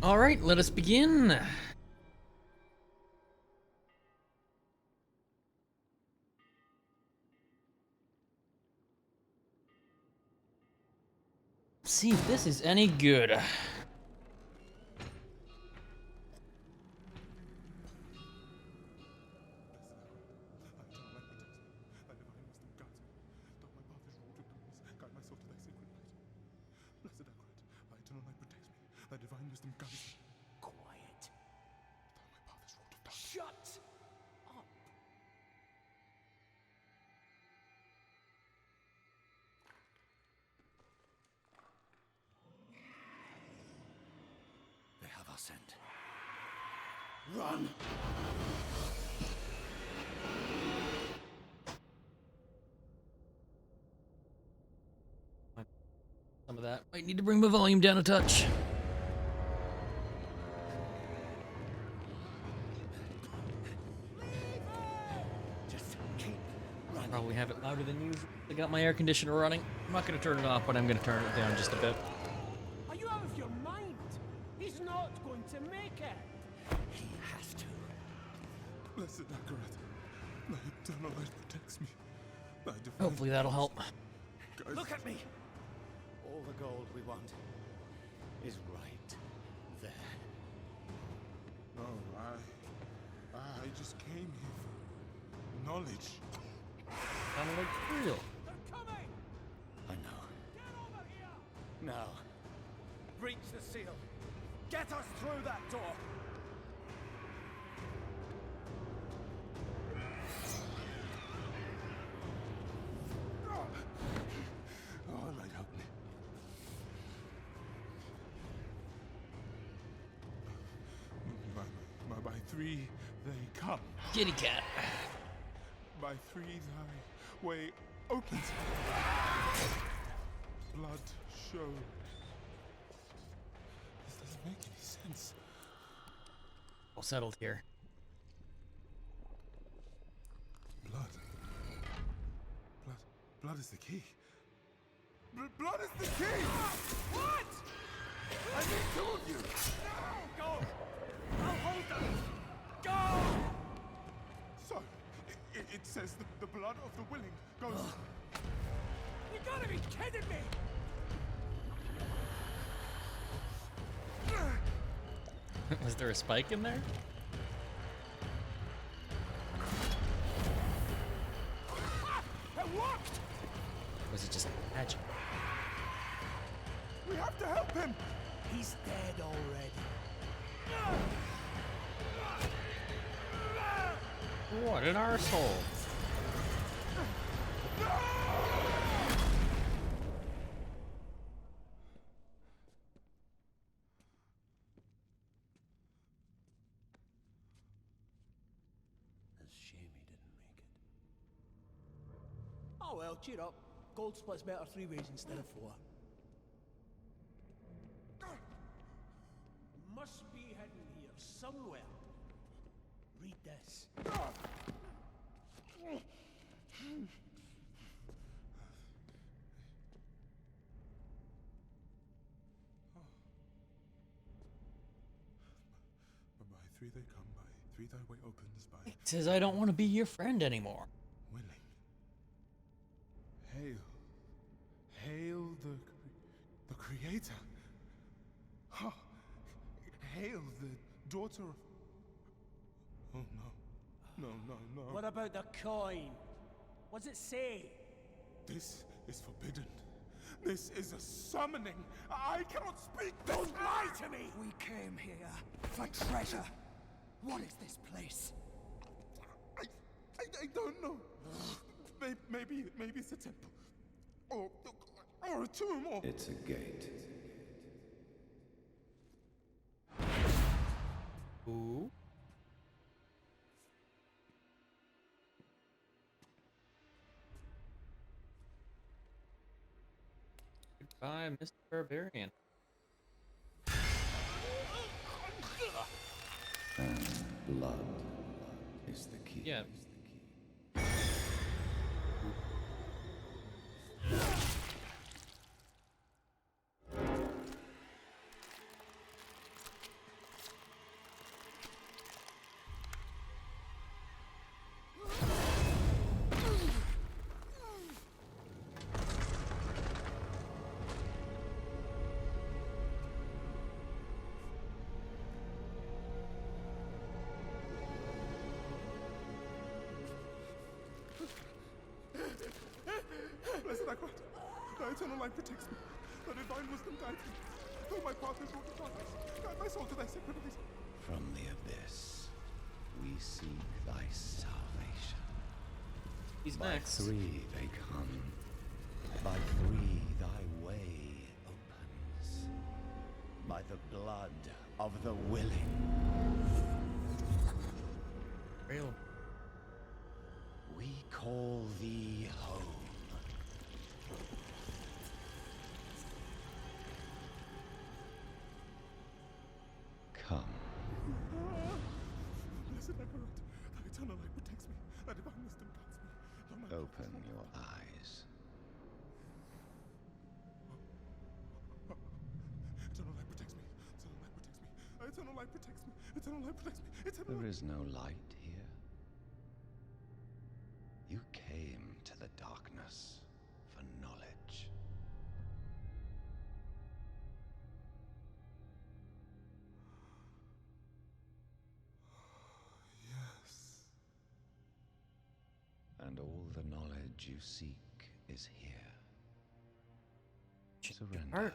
All right, let us begin. See if this is any good. Quiet. Shut up. They have our scent. Run! Some of that. Might need to bring my volume down a touch. Just keep running. Probably have it louder than usual. I got my air conditioner running. I'm not going to turn it off, but I'm going to turn it down just a bit. Are you out of your mind? He's not going to make it. He has to. Blessed Akarat, thy eternal light protects me. Thy divine Hopefully that'll help. guides Look at me. All the gold we want is right there. No, I just came here for knowledge. Kind of like real. They're coming. I know. Get over here. Now, breach the seal. Get us through that door. Oh, light help me. By three they come. Kitty cat. By three thy way opens. Blood shows. This doesn't make any sense. All settled here. Blood. Blood is the key. Blood is the key! What? I need two of you! No! Go! I'll hold them! Go! So, it says that the blood of the willing goes... You gotta be kidding me! Was there a spike in there? It worked! Was it just magic? We have to help him! He's dead already. What an arsehole. It's a shame he didn't make it. Oh well, cheer up. Gold splits better 3 ways instead of 4. Must be hidden here somewhere. Read this. By three they come, by three thy way opens, by It says I don't want to be your friend anymore. willing. Hail. Hail the Creator. Ha! Hail the daughter of... Oh no. No. What about the coin? What's it say? This is forbidden. This is a summoning. I cannot speak this. Don't lie to me! We came here for treasure. What is this place? I don't know. Maybe it's a temple. Or a tomb, or... It's a gate. Ooh. Goodbye, Mr. Barbarian. And blood is the key. Yeah. my God. Thy eternal light protects me. The divine wisdom guides me. Though my path is wrought with darkness, guide my soul to thy sacred light. From the abyss, we seek thy salvation. He's By next. 3 they come. By 3 thy way opens. By the blood of the willing. Real. We call thee home. Come. Blessed Emperor, thy eternal light protects me. Thy divine wisdom guides me. Though my Open your eyes. eternal light protects me. Eternal light protects me. Thy eternal light protects me. Eternal light protects me. Eternal There light. is no light here. You came to the darkness for knowledge. Yes. And all the knowledge you seek is here. Surrender. Art.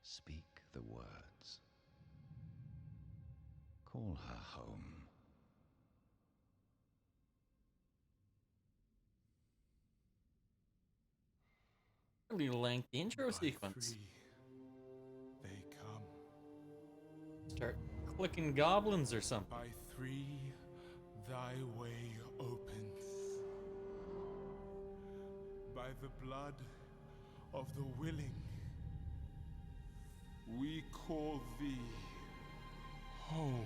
Speak the words. Call her home. Really lengthy intro By sequence. 3 they come. Start clicking goblins or something. By 3 thy way opens. By the blood of the willing, we call thee home.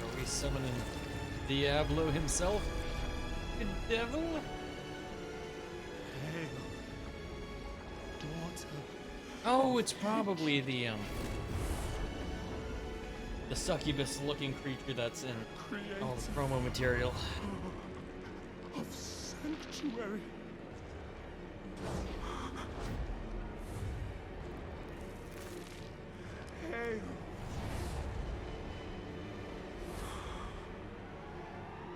Are we summoning Diablo himself? The devil? Hail, daughter. Oh, it's probably the succubus-looking creature that's in all the promo material. Of sanctuary. Hail,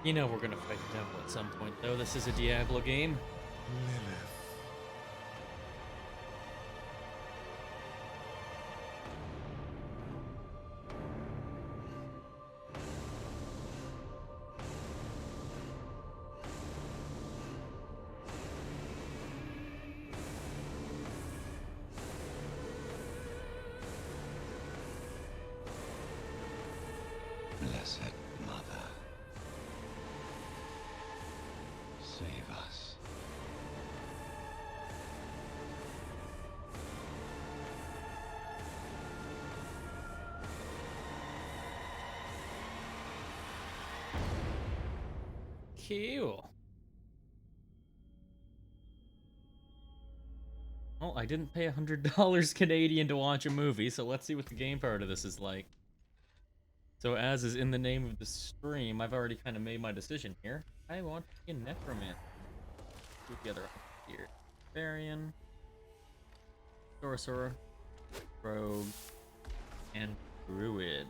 You know we're gonna fight the devil at some point, though. This is a Diablo game. Lilith. Blessed Mother. Save us. Cool. Well, I didn't pay $100 Canadian to watch a movie, so let's see what the game part of this is like. So as is in the name of the stream, I've already kind of made my decision here. I want to be a Necromancer. Put together here. Barbarian, Sorcerer, Rogue, and Druid.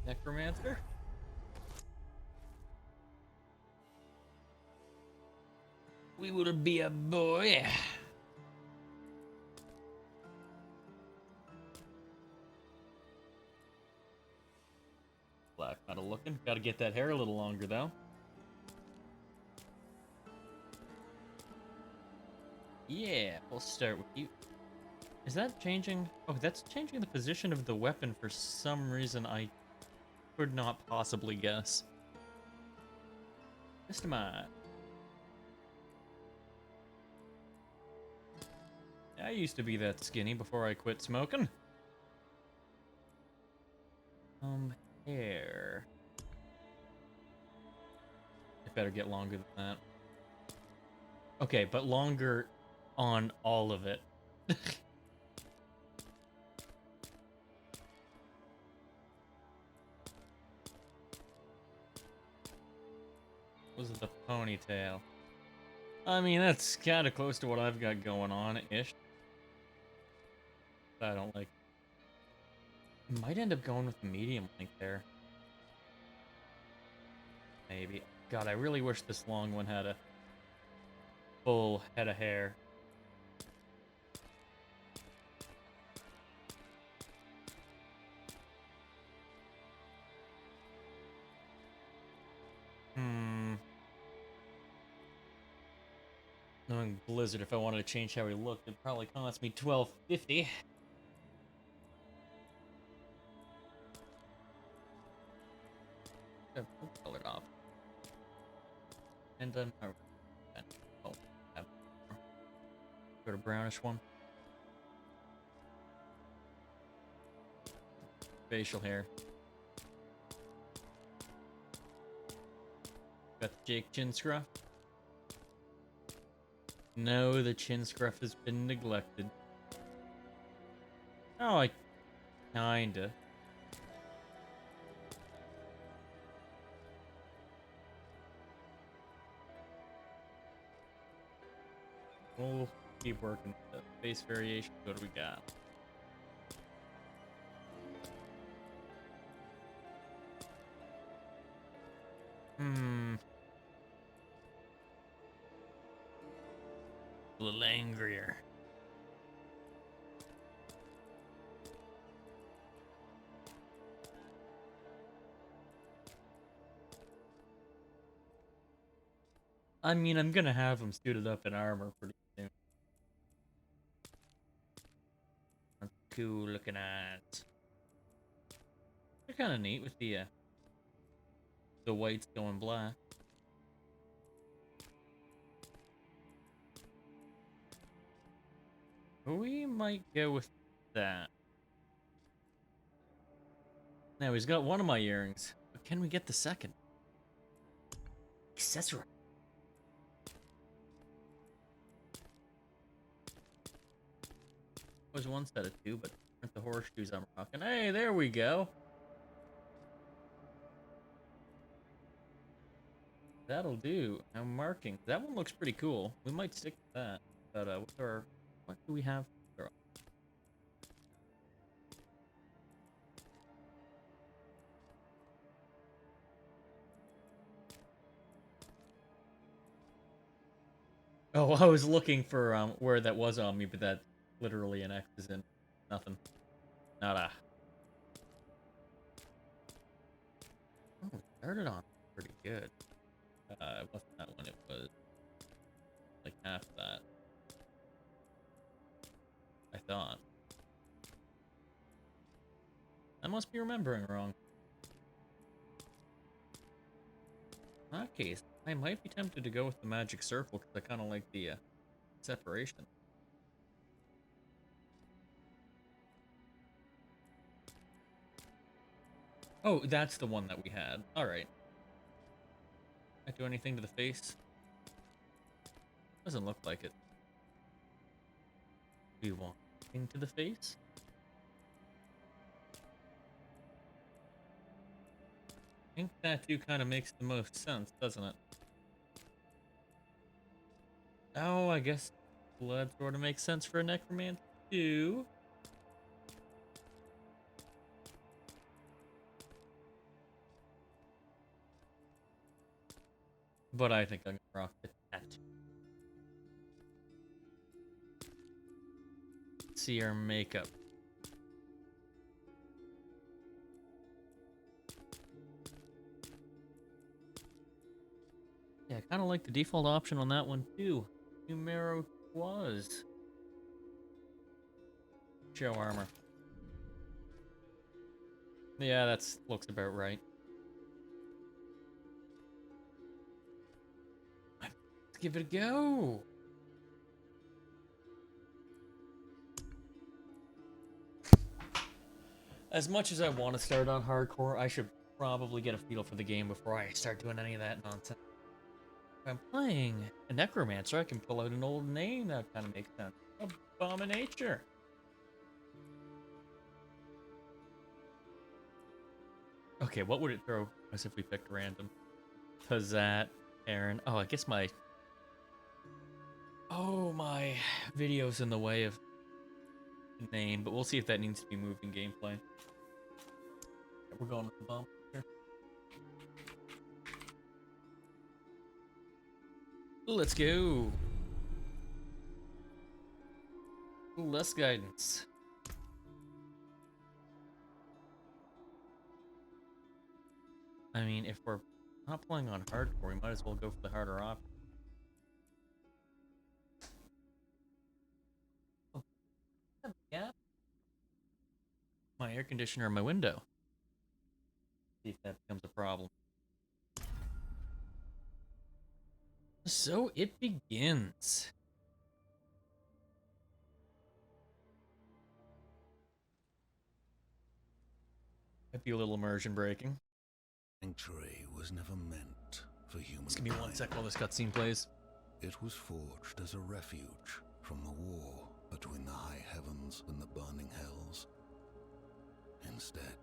Necromancer? We will be a boy. Black metal looking. Gotta get that hair a little longer though. Yeah, we'll start with you. Is that changing? Oh, that's changing the position of the weapon for some reason I could not possibly guess. Mr. Mine. I used to be that skinny before I quit smoking. Hair. It better get longer than that. Okay, but longer on all of it. Was the ponytail? I mean, that's kind of close to what I've got going on-ish. I don't like. Might end up going with the medium length there. Maybe. God, I really wish this long one had a full head of hair. Knowing Blizzard, if I wanted to change how he looked, it'd probably cost me $12.50. Full colored off. And then oh, go to brownish one. Facial hair. Got the Jake chin scruff. No, the chin scruff has been neglected. Oh, I kinda. We'll keep working with the face variation. What do we got? A little angrier. I mean, I'm gonna have him suited up in armor pretty soon. That's cool looking at. They're kind of neat with the whites going black. We might go with that. Now he's got one of my earrings, but can we get the second? Accessory. Was one set of two, but aren't the horseshoes I'm rocking? Hey, there we go. That'll do. Now marking. That one looks pretty cool. We might stick with that. But what do we have? Oh, I was looking for where that was on me, but that literally an X is in nothing. Nada. Oh, it started on pretty good. It wasn't that one, it was like half that. I thought. I must be remembering wrong. In that case, I might be tempted to go with the magic circle because I kind of like the separation. Oh, that's the one that we had. Alright. Can I do anything to the face? Doesn't look like it. Do you want anything to the face? I think tattoo kind of makes the most sense, doesn't it? Oh, I guess blood sort of makes sense for a necromancer too. But I think I'm gonna rock the tattoo. Let's see our makeup. Yeah, I kind of like the default option on that one too. Numero was show armor. Yeah, that's looks about right. Let's give it a go. As much as I want to start on hardcore, I should probably get a feel for the game before I start doing any of that nonsense. If I'm playing a Necromancer, I can pull out an old name that kind of makes sense. Abominature. Okay, what would it throw us if we picked random? Pizzat, Aaron. Oh, I guess my... Oh, my video's in the way of the name, but we'll see if that needs to be moved in gameplay. We're going with the bump here. Let's go. Less guidance. I mean, if we're not playing on hardcore, we might as well go for the harder option. Oh, yeah. My air conditioner in my window. See if that becomes a problem. So it begins. Might be a little immersion breaking. Sanctuary was never meant for humankind. Just give me 1 sec while this cutscene plays. It was forged as a refuge from the war between the high heavens and the burning hells. Instead,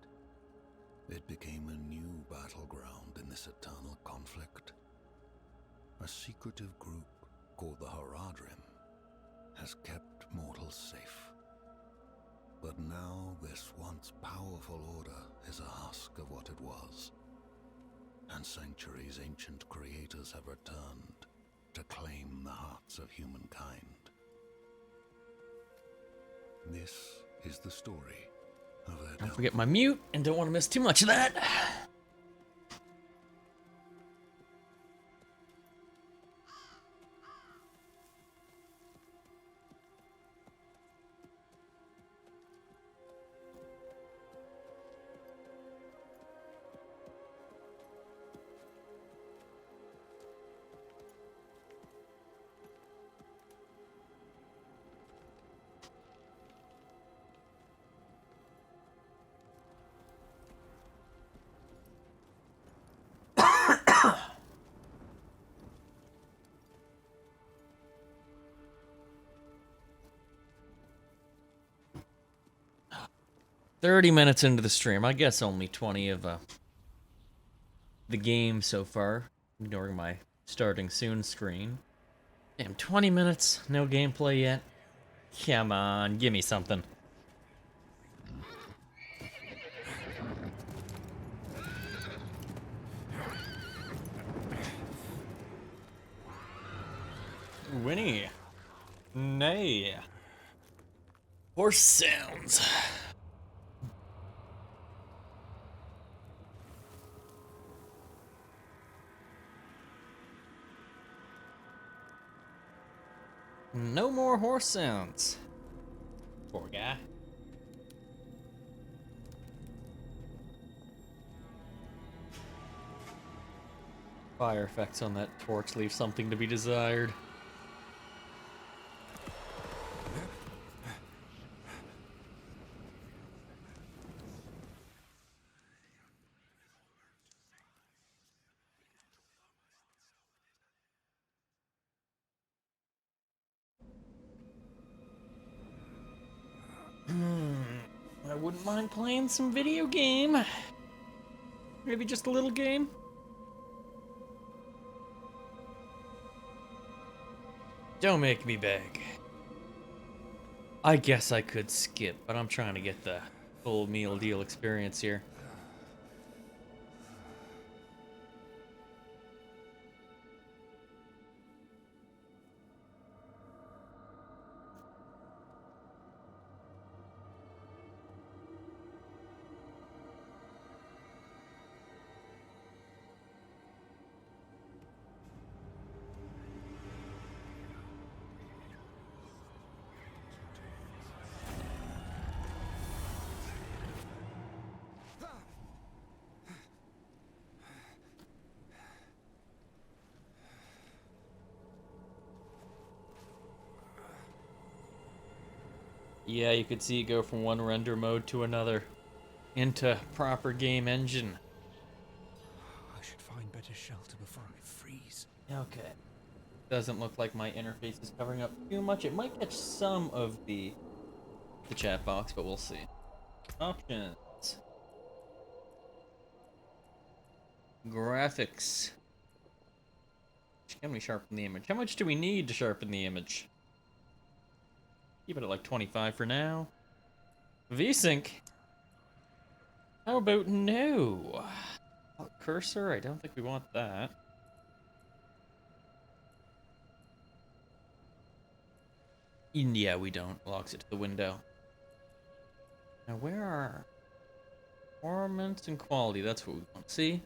it became a new battleground in this eternal conflict. A secretive group called the Haradrim has kept mortals safe. But now this once powerful order is a husk of what it was. And Sanctuary's ancient creators have returned to claim the hearts of humankind. This is the story of their Don't forget my mute, and don't want to miss too much of that. "30 minutes into the stream. I guess only 20 of the game so far, ignoring my starting soon screen. Damn, 20 minutes, no gameplay yet. Come on, give me something." Winnie. Nay. Horse sounds. No more horse sounds. Poor guy. Fire effects on that torch leave something to be desired. I wouldn't mind playing some video game. Maybe just a little game. Don't make me beg. I guess I could skip, but I'm trying to get the full meal deal experience here. Yeah, you could see it go from one render mode to another into proper game engine. I should find better shelter before I freeze. Okay. Doesn't look like my interface is covering up too much. It might catch some of the chat box, but we'll see. Options. Graphics. Can we sharpen the image? How much do we need to sharpen the image? Keep it at like 25 for now. VSync. How about no? Cursor? I don't think we want that. Yeah, we don't. Locks it to the window. Now, where are performance and quality? That's what we want. See?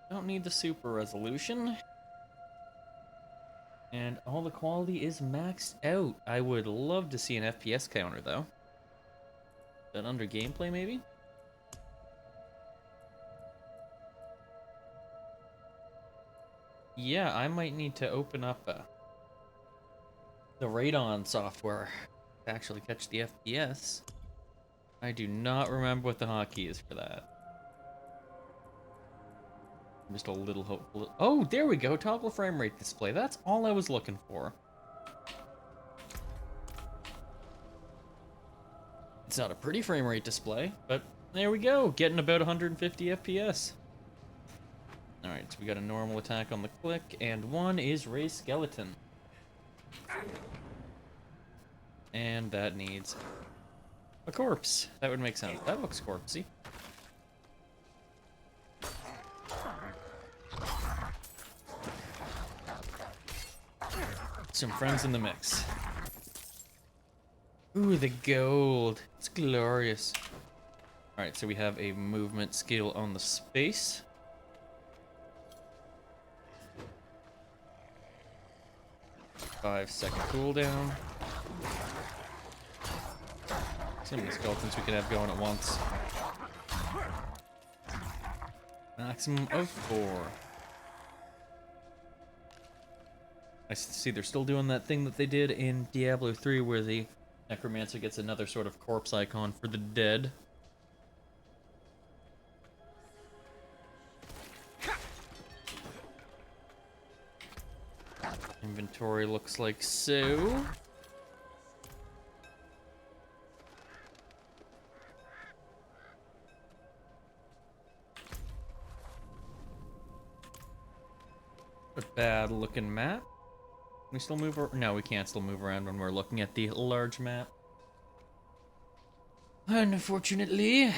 Don't need the super resolution. And all the quality is maxed out. I would love to see an FPS counter, though. Is that under gameplay, maybe? Yeah, I might need to open up the Radon software to actually catch the FPS. I do not remember what the hotkey is for that. I'm just a little hopeful. Oh, there we go. Toggle frame rate display. That's all I was looking for. It's not a pretty frame rate display, but there we go. Getting about 150 FPS. Alright, so we got a normal attack on the click, and one is Ray Skeleton. And that needs a corpse. That would make sense. That looks corpsey. Some friends in the mix. Ooh, the gold. It's glorious. Alright, so we have a movement skill on the space. Five-second cooldown. So many skeletons we could have going at once. Maximum of 4. I see they're still doing that thing that they did in Diablo 3 where the Necromancer gets another sort of corpse icon for the dead. Inventory looks like so. A bad looking map. Can we still move? No, we can't still move around when we're looking at the large map. Unfortunately. Am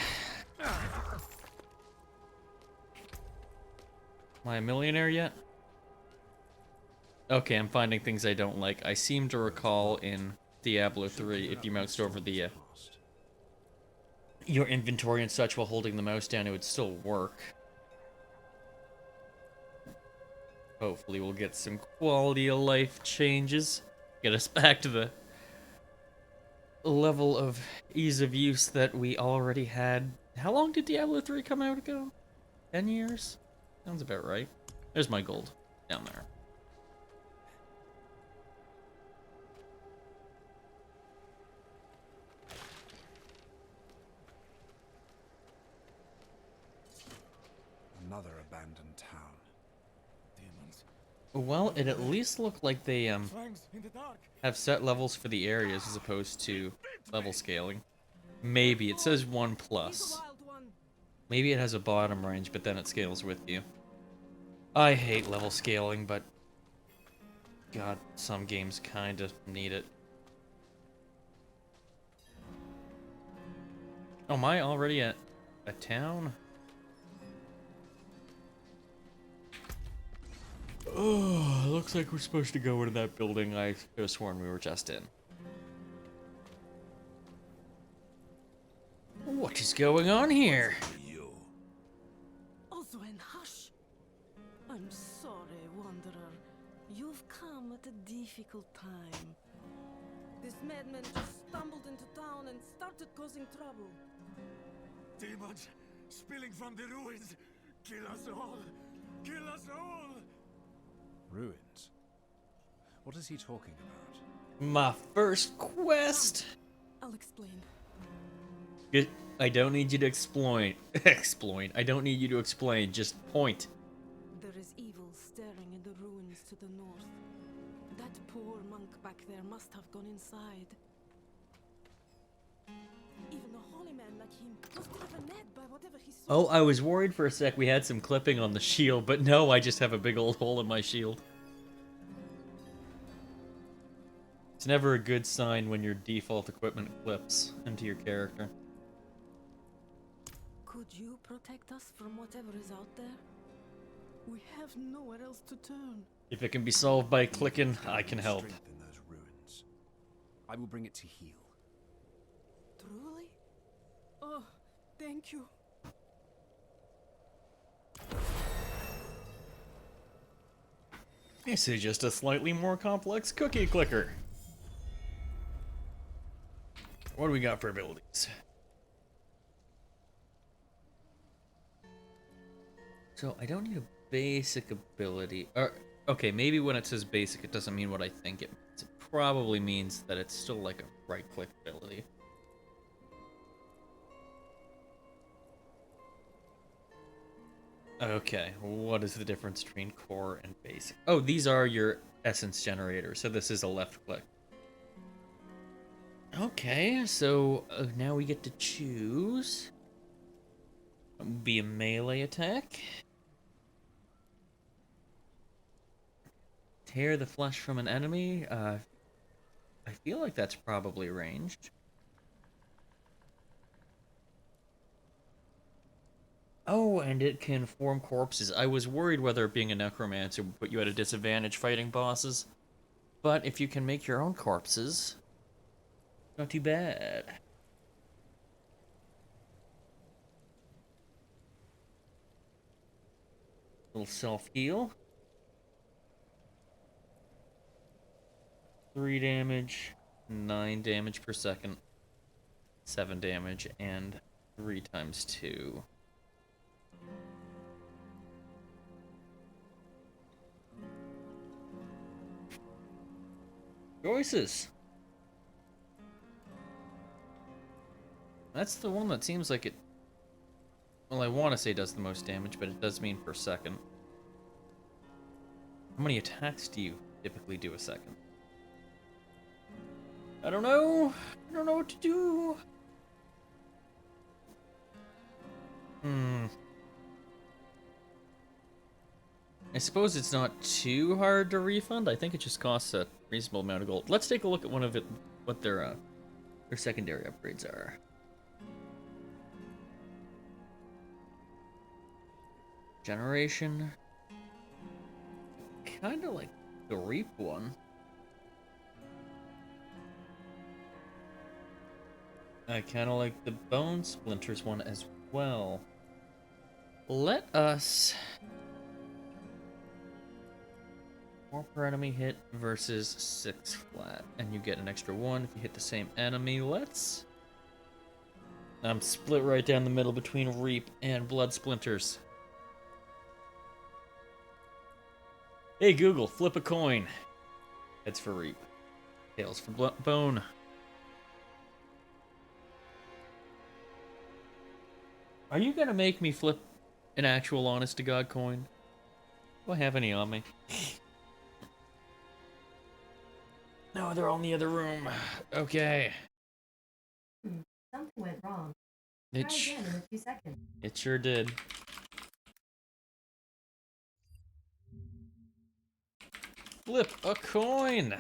I a millionaire yet? Okay, I'm finding things I don't like. I seem to recall in Diablo 3, if you moused over the your inventory and such while holding the mouse down, it would still work. Hopefully we'll get some quality of life changes. Get us back to the level of ease of use that we already had. How long did Diablo 3 come out ago? 10 years? Sounds about right. There's my gold. Down there. Another abandoned town. Demons. Well, it at least looked like they Fangs in the dark. have set levels for the areas as opposed to level scaling. Maybe. It says 1+. Maybe it has a bottom range, but then it scales with you. I hate level scaling, but God, some games kinda need it. Oh, am I already at a town? Oh, looks like we're supposed to go into that building I could have sworn we were just in. What is going on here? You. Oswin, hush! I'm sorry, Wanderer. You've come at a difficult time. This madman just stumbled into town and started causing trouble. Demons spilling from the ruins. Kill us all. Kill us all. Ruins? What is he talking about? My first quest! I'll explain. I don't need you to explain. I don't need you to explain. Just point. There is evil staring in the ruins to the north. That poor monk back there must have gone inside. Even a holy man like him was driven mad by whatever he saw. Oh, I was worried for a sec we had some clipping on the shield, but no, I just have a big old hole in my shield. It's never a good sign when your default equipment clips into your character. Could you protect us from whatever is out there? We have nowhere else to turn. If it can be solved by clicking, I can help. Strength in those ruins. I will bring it to heal. Truly? Oh, thank you. This is just a slightly more complex cookie clicker. What do we got for abilities? So I don't need a basic ability. Or, okay, maybe when it says basic, it doesn't mean what I think it means. It probably means that it's still like a right-click ability. Okay, what is the difference between core and basic? Oh, these are your essence generators, so this is a left click. Okay, so now we get to choose. Be a melee attack. Tear the flesh from an enemy. I feel like that's probably ranged. Oh, and it can form corpses. I was worried whether it being a necromancer would put you at a disadvantage fighting bosses. But if you can make your own corpses, not too bad. Little self-heal. 3 damage, 9 damage per second, 7 damage, and 3 times 2. Choices. That's the one that seems like it... Well, I want to say does the most damage, but it does mean per second. How many attacks do you typically do a second? I don't know. I don't know what to do. I suppose it's not too hard to refund. I think it just costs a reasonable amount of gold. Let's take a look at what their secondary upgrades are. Generation. Kind of like the Reap one. I kind of like the Bone Splinters one as well. Let us... 4 per enemy hit versus 6 flat. And you get an extra 1 if you hit the same enemy. Let's... I'm split right down the middle between Reap and Blood Splinters. Hey Google, flip a coin. Heads for Reap. Tails for Bone. Are you gonna make me flip an actual honest-to-God coin? Do I have any on me? No, they're all in the other room. Okay. Something went wrong. It, Try again in a few seconds. it sure did. Flip a coin!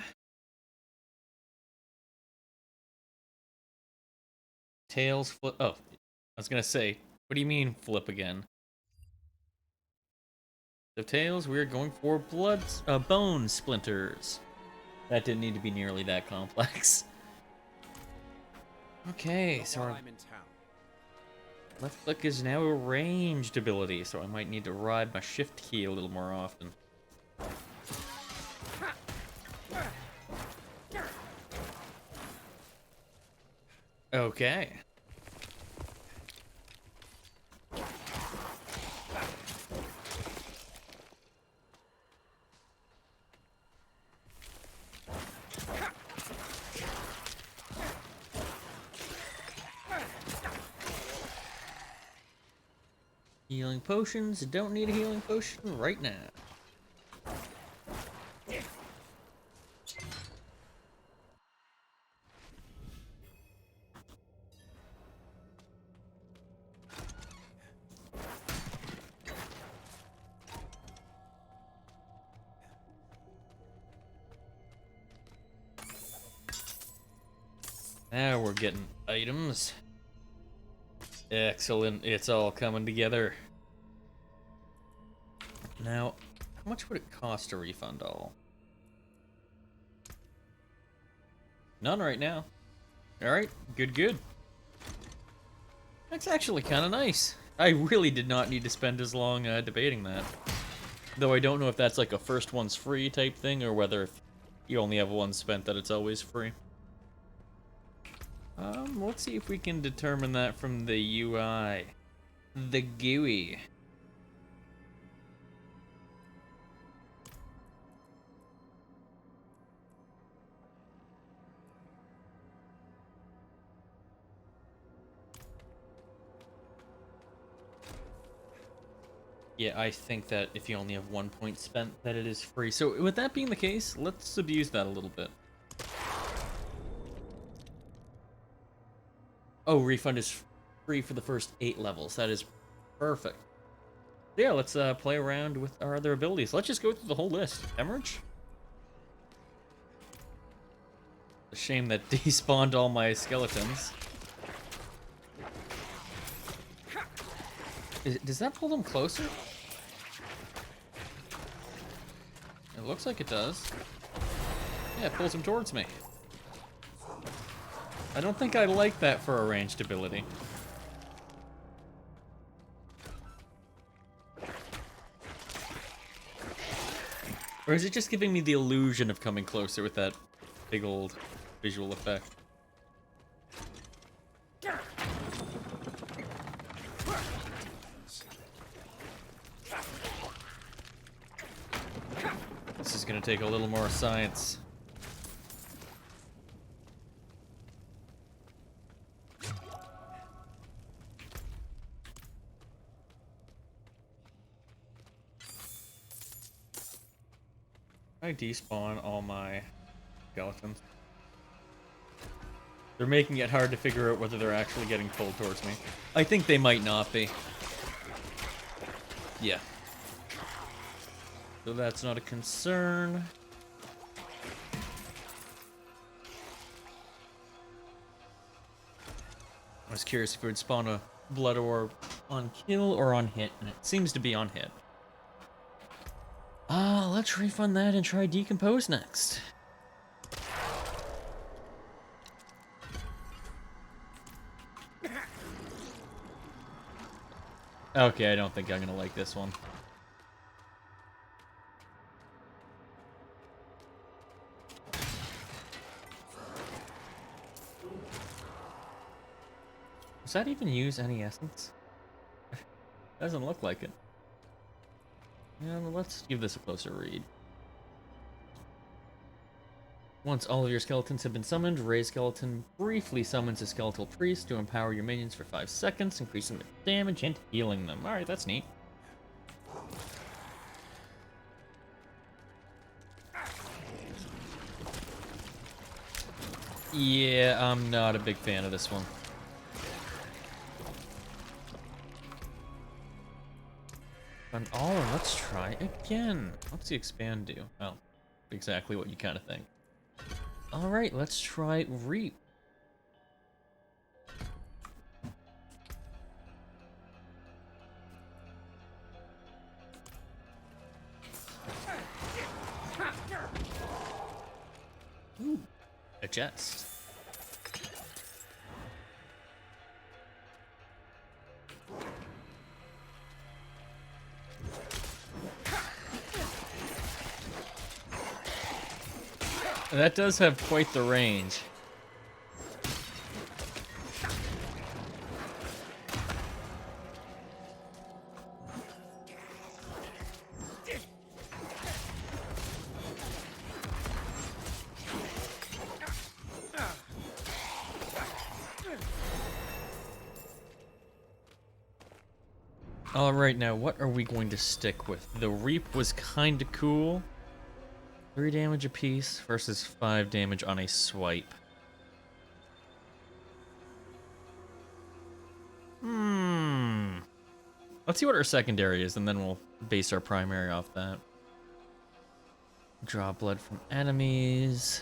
Tails flip... Oh, I was gonna say, what do you mean flip again? So tails, we're going for bone splinters. That didn't need to be nearly that complex. Okay, so our I'm in town. left click is now a ranged ability, so I might need to ride my shift key a little more often. Okay. Healing potions. Don't need a healing potion right now. Now we're getting items. Excellent, it's all coming together. Now, how much would it cost to refund all? None right now. Alright, good. That's actually kind of nice. I really did not need to spend as long debating that. Though I don't know if that's like a first one's free type thing, or whether if you only have one spent that it's always free. Let's see if we can determine that from the UI. The GUI. Yeah, I think that if you only have 1 point spent, that it is free. So with that being the case, let's abuse that a little bit. Oh, refund is free for the first 8 levels. That is perfect. Yeah, let's play around with our other abilities. Let's just go through the whole list. Hemorrhage? A shame that despawned all my skeletons. Does that pull them closer? It looks like it does. Yeah, it pulls them towards me. I don't think I like that for a ranged ability. Or is it just giving me the illusion of coming closer with that big old visual effect? This is gonna take a little more science. I despawn all my skeletons. They're making it hard to figure out whether they're actually getting pulled towards me. I think they might not be. Yeah. So that's not a concern. I was curious if it would spawn a blood orb on kill or on hit, and it seems to be on hit. Let's refund that and try decompose next. Okay, I don't think I'm gonna like this one. Does that even use any essence? Doesn't look like it. Yeah, well, let's give this a closer read. Once all of your skeletons have been summoned, raise skeleton briefly summons a skeletal priest to empower your minions for 5 seconds, increasing their damage and healing them. Alright, that's neat. Yeah, I'm not a big fan of this one. And let's try again. What's the expand do? Oh, exactly what you kind of think. Alright, let's try Reap. Ooh, adjust. That does have quite the range. Alright, now what are we going to stick with? The Reap was kinda cool. 3 damage apiece versus 5 damage on a swipe. Let's see what our secondary is, and then we'll base our primary off that. Draw blood from enemies.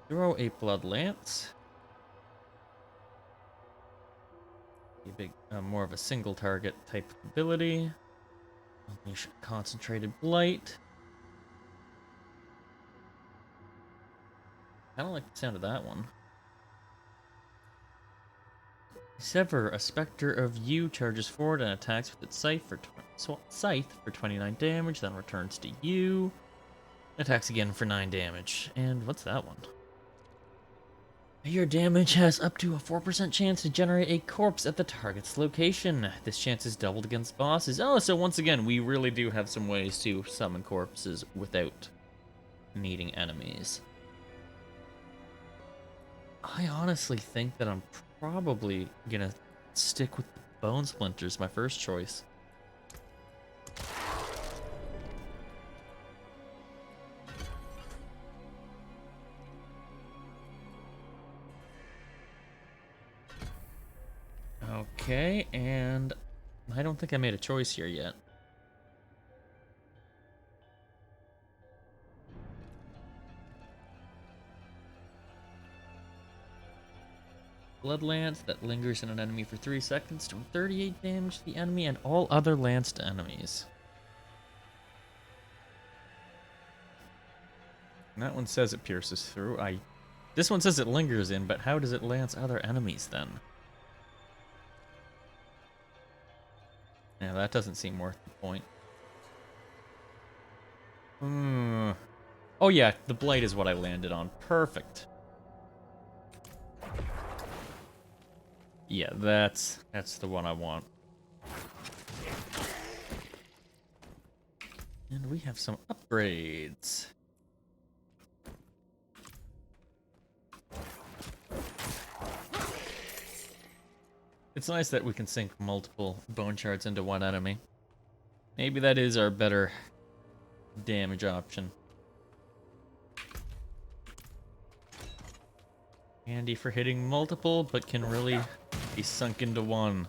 Throw a blood lance. big, more of a single target type ability. Unleash Concentrated Blight. I don't like the sound of that one. Sever, a specter of you charges forward and attacks with its scythe for 29 damage, then returns to you. Attacks again for 9 damage. And what's that one? Your damage has up to a 4% chance to generate a corpse at the target's location. This chance is doubled against bosses. Oh, so once again, we really do have some ways to summon corpses without needing enemies. I honestly think that I'm probably gonna stick with the Bone Splinters, my first choice. Okay, and I don't think I made a choice here yet. Blood Lance that lingers in an enemy for 3 seconds, doing 38 damage to the enemy and all other lanced enemies. And that one says it pierces through. This one says it lingers in, but how does it lance other enemies then? Yeah, that doesn't seem worth the point. Oh yeah, the Blight is what I landed on. Perfect. Yeah, that's the one I want. And we have some upgrades. It's nice that we can sink multiple bone shards into one enemy. Maybe that is our better damage option. Handy for hitting multiple, but can really be sunk into one.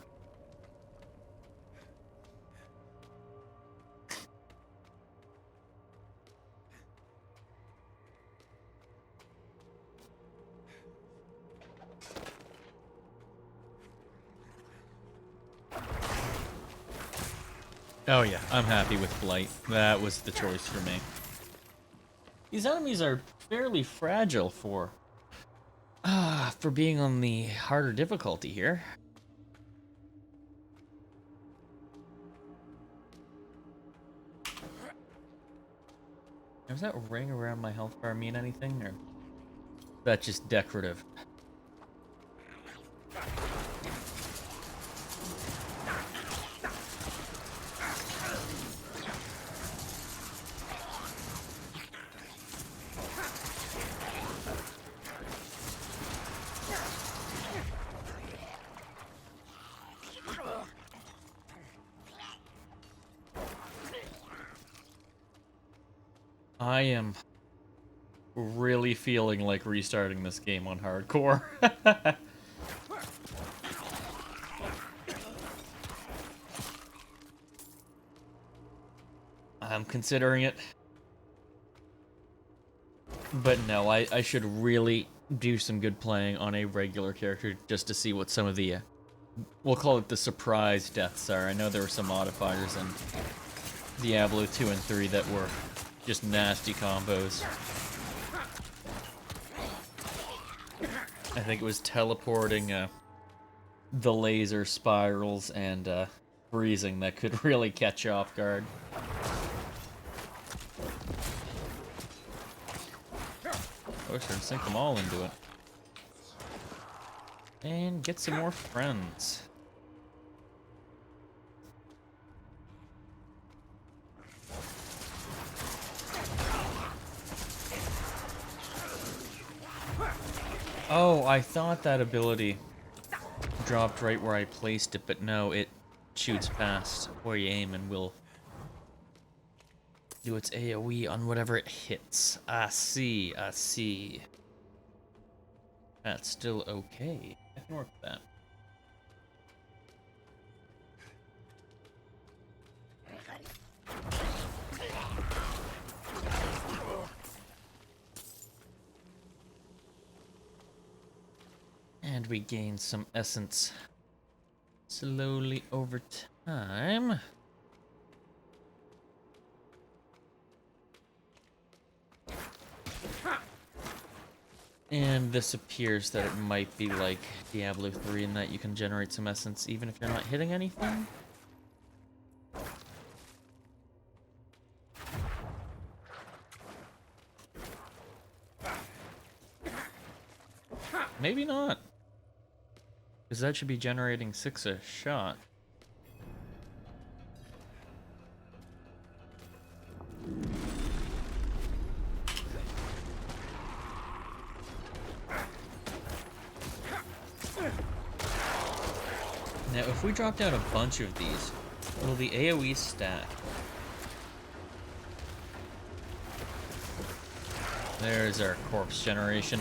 Oh yeah, I'm happy with Blight. That was the choice for me. These enemies are fairly fragile for being on the harder difficulty here. Does that ring around my health bar mean anything, or is that just decorative? I am really feeling like restarting this game on hardcore. I'm considering it. But no, I should really do some good playing on a regular character just to see what some of the, we'll call it the surprise deaths are. I know there were some modifiers in Diablo 2 and 3 that were just nasty combos. I think it was teleporting, the laser spirals and freezing that could really catch you off guard. Oh, sure, sink them all into it. And get some more friends. Oh, I thought that ability dropped right where I placed it, but no, it shoots past where you aim and will do its AoE on whatever it hits. I see, I see. That's still okay. I can work with that. And we gain some essence. slowly over time. And this appears that it might be like Diablo 3 in that you can generate some essence even if you're not hitting anything. Maybe not. Because that should be generating 6 a shot. Now, if we drop down a bunch of these, will the AoE stack? There's our corpse generation.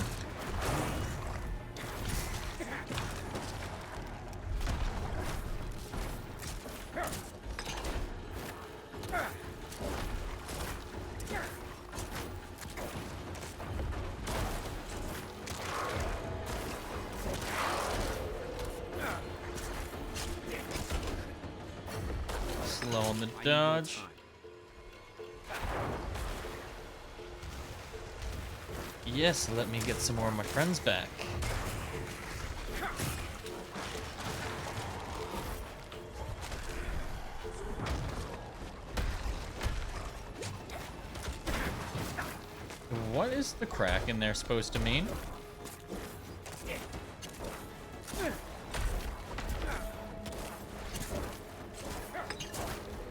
Slow on the dodge. Yes, let me get some more of my friends back. What is the crack in there supposed to mean?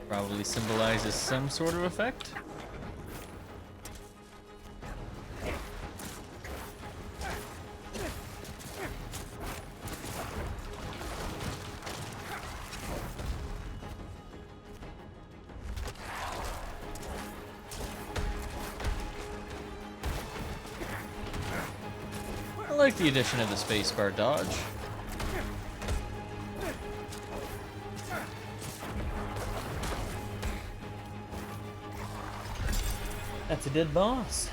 Probably symbolizes some sort of effect. I like the addition of the spacebar dodge. That's a dead boss.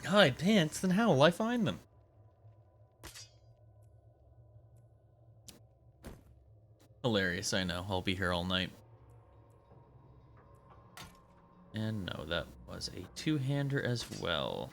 Hide pants, then how will I find them? Hilarious, I know. I'll be here all night. And no, that was a two-hander as well.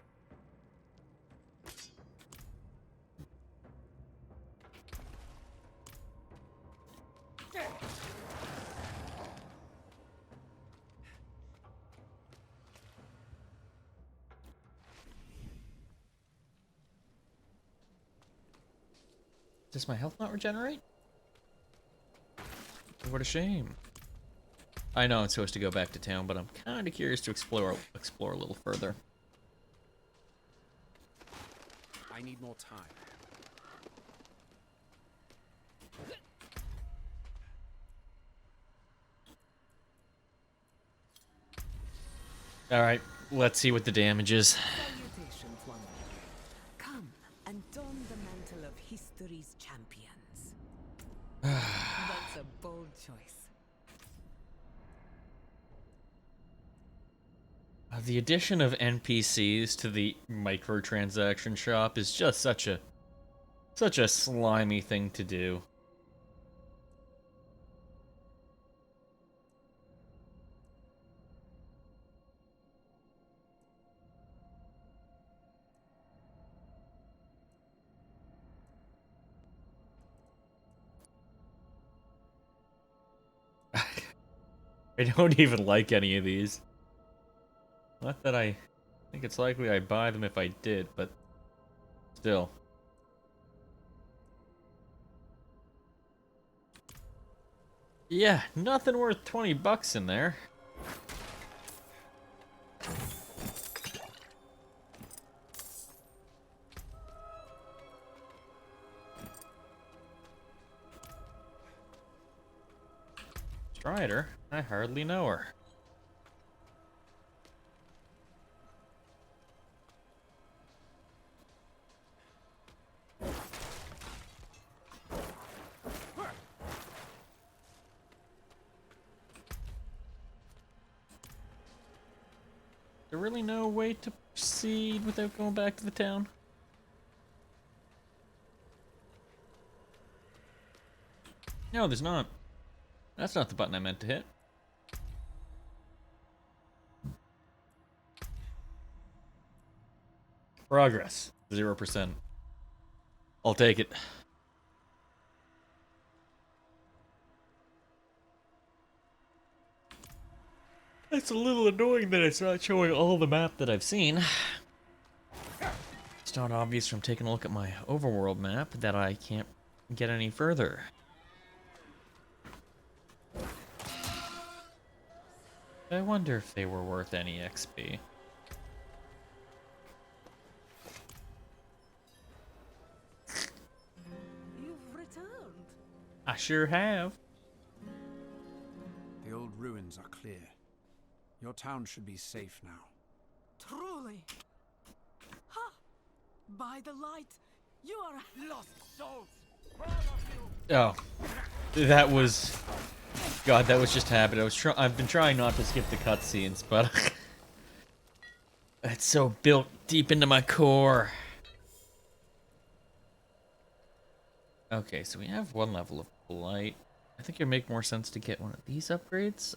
Does my health not regenerate? What a shame. I know I'm supposed to go back to town, but I'm kind of curious to explore a little further. I need more time. All right, let's see what the damage is. Salutations, wanderer. Come and don the mantle of history's champions. That's a bold choice. The addition of NPCs to the microtransaction shop is just such a slimy thing to do. I don't even like any of these. Not that I think it's likely I'd buy them if I did, but still. Yeah, nothing worth 20 bucks in there. Strider? I hardly know her. There really no way to Proceed without going back to the town. No, there's not. That's not the button I meant to hit. Progress. 0%. I'll take it. It's a little annoying that it's not showing all the map that I've seen. It's not obvious from taking a look at my overworld map that I can't get any further. I wonder if they were worth any XP. You've returned. I sure have. The old ruins are clear. Your town should be safe now. Truly. Ha! By the light, you are Lost souls! Oh, that was... God, that was just habit. I've been trying not to skip the cutscenes, but... It's so built deep into my core. Okay, so we have one level of blight. I think it'd make more sense to get one of these upgrades.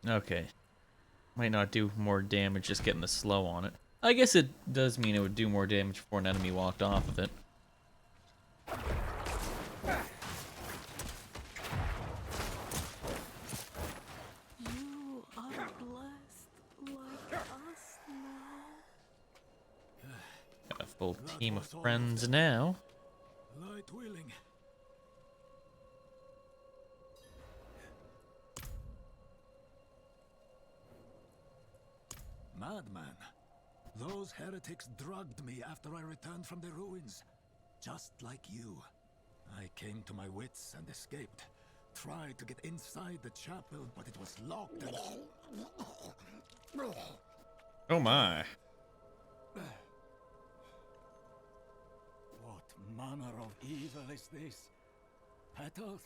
Okay. Might not do more damage just getting the slow on it. I guess it does mean it would do more damage before an enemy walked off of it. You are blessed like us now. Got a full team of friends now. Light willing. Madman. Those heretics drugged me after I returned from the ruins. Just like you. I came to my wits and escaped. Tried to get inside the chapel, but it was locked and... Oh my. What manner of evil is this? Petals?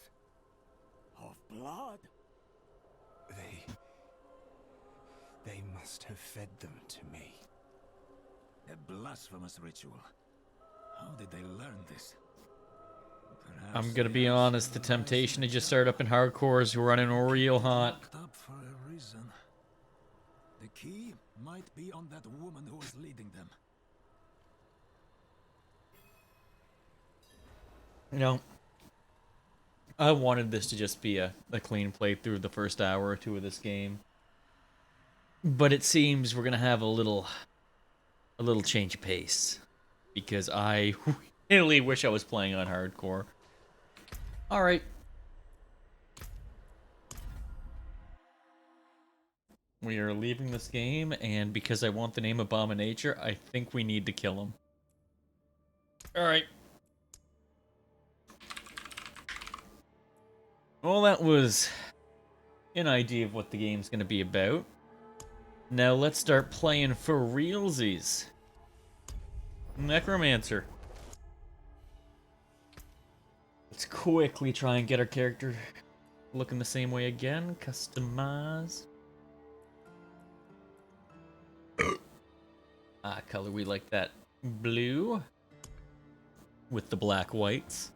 Of blood? They must have fed them to me. A blasphemous ritual. How did they learn this? Perhaps I'm gonna they be have honest, the civilized temptation to just themselves. start up in hardcore is running real hot. Locked up for a reason. The key might be on that woman who was leading them. You know, I wanted this to just be a clean playthrough the first hour or two of this game. But it seems we're gonna have a little change of pace. Because I really wish I was playing on hardcore. Alright. We are leaving this game, and because I want the name Abominator, I think we need to kill him. Alright. Well, that was an idea of what the game's gonna be about. Now let's start playing for realsies. Necromancer. Let's quickly try and get our character looking the same way again. Customize. Color we like that blue with the black whites.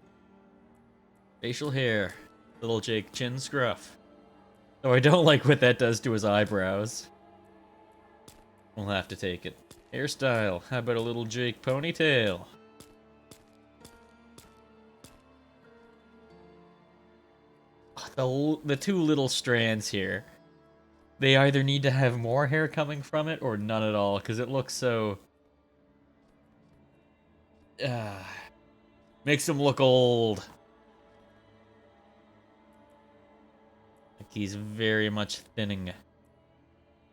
Facial hair. Little Jake chin scruff. Oh, I don't like what that does to his eyebrows. We'll have to take it. Hairstyle. How about a little Jake ponytail? The two little strands here. They either need to have more hair coming from it or none at all, because it looks so... makes him look old. Like he's very much thinning.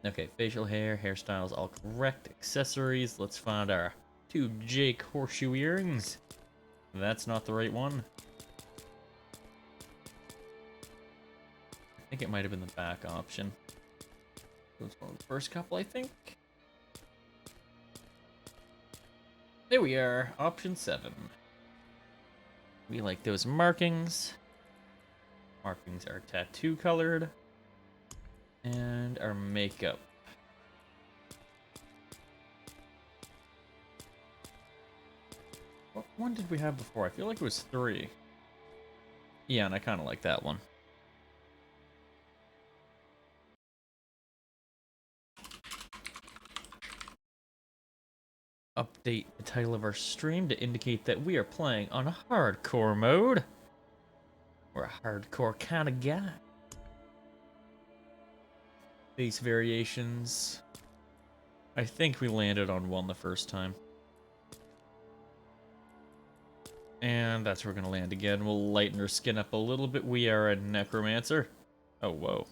Okay, facial hair, hairstyles all correct. Accessories, let's find our two Jake horseshoe earrings. That's not the right one. I think it might have been the back option. It was one of the first couple, I think. There we are, option 7. We like those markings. Markings are tattoo colored. And our makeup. What one did we have before? I feel like it was 3. Yeah, and I kind of like that one. Update the title of our stream to indicate that we are playing on hardcore mode. We're a hardcore kind of guy. Base variations. I think we landed on 1 the first time. And that's where we're going to land again. We'll lighten our skin up a little bit. We are a Necromancer. Oh, whoa.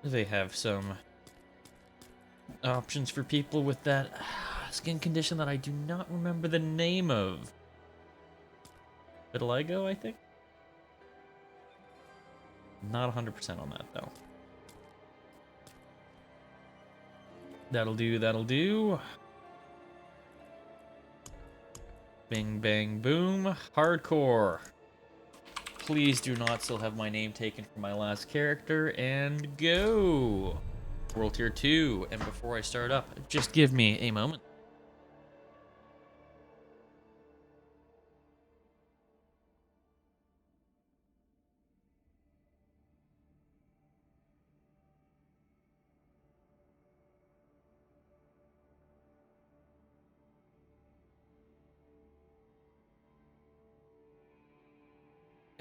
They have some options for people with that skin condition that I do not remember the name of. Vitiligo, I think? Not 100% on that, though. That'll do, that'll do. Bing, bang, boom. Hardcore. Please do not still have my name taken from my last character, and go! World Tier 2, and before I start up, just give me a moment.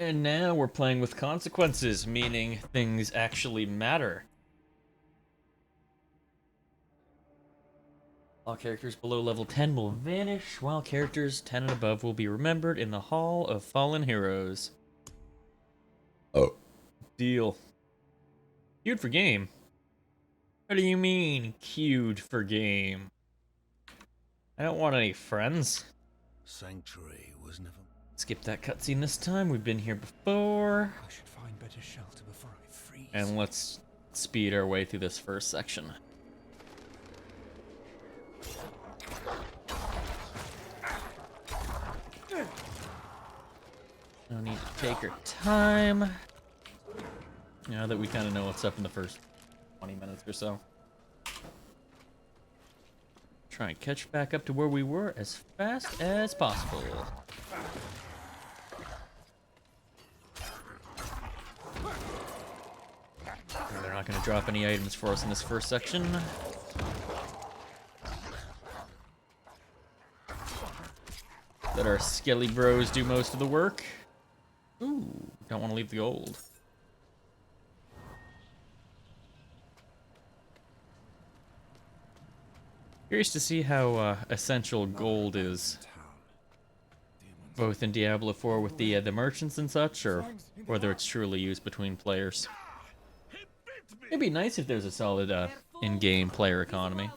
And now we're playing with consequences, meaning things actually matter. All characters below level 10 will vanish, while characters 10 and above will be remembered in the Hall of Fallen Heroes. Oh. Deal. Queued for game? What do you mean, queued for game? I don't want any friends. Sanctuary was never... Skip that cutscene this time, we've been here before. I should find better shelter before I freeze. And let's speed our way through this first section. No need to take our time. Now that we kind of know what's up in the first 20 minutes or so. Try and catch back up to where we were as fast as possible. They're not going to drop any items for us in this first section. Let our skelly bros do most of the work. Ooh, don't want to leave the gold. Curious to see how essential gold is, both in Diablo IV with the merchants and such, or whether it's truly used between players. It'd be nice if there's a solid in-game player economy,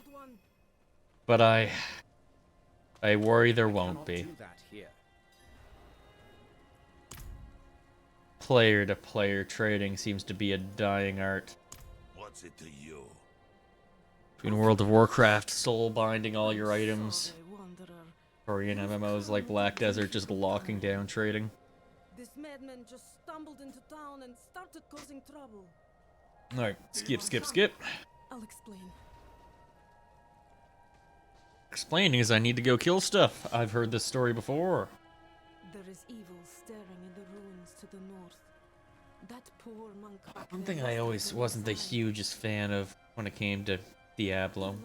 but I worry there won't be. Player-to-player trading seems to be a dying art. What's it to you? In World of Warcraft, soul binding all your items. Korean MMOs like Black Desert just locking down trading. This madman just stumbled into town and started causing trouble. Alright, skip. I'll explain. Explaining is I need to go kill stuff. I've heard this story before. There is evil staring in the ruins to the north. That poor monk. One thing I always wasn't the hugest fan of when it came to Diablo,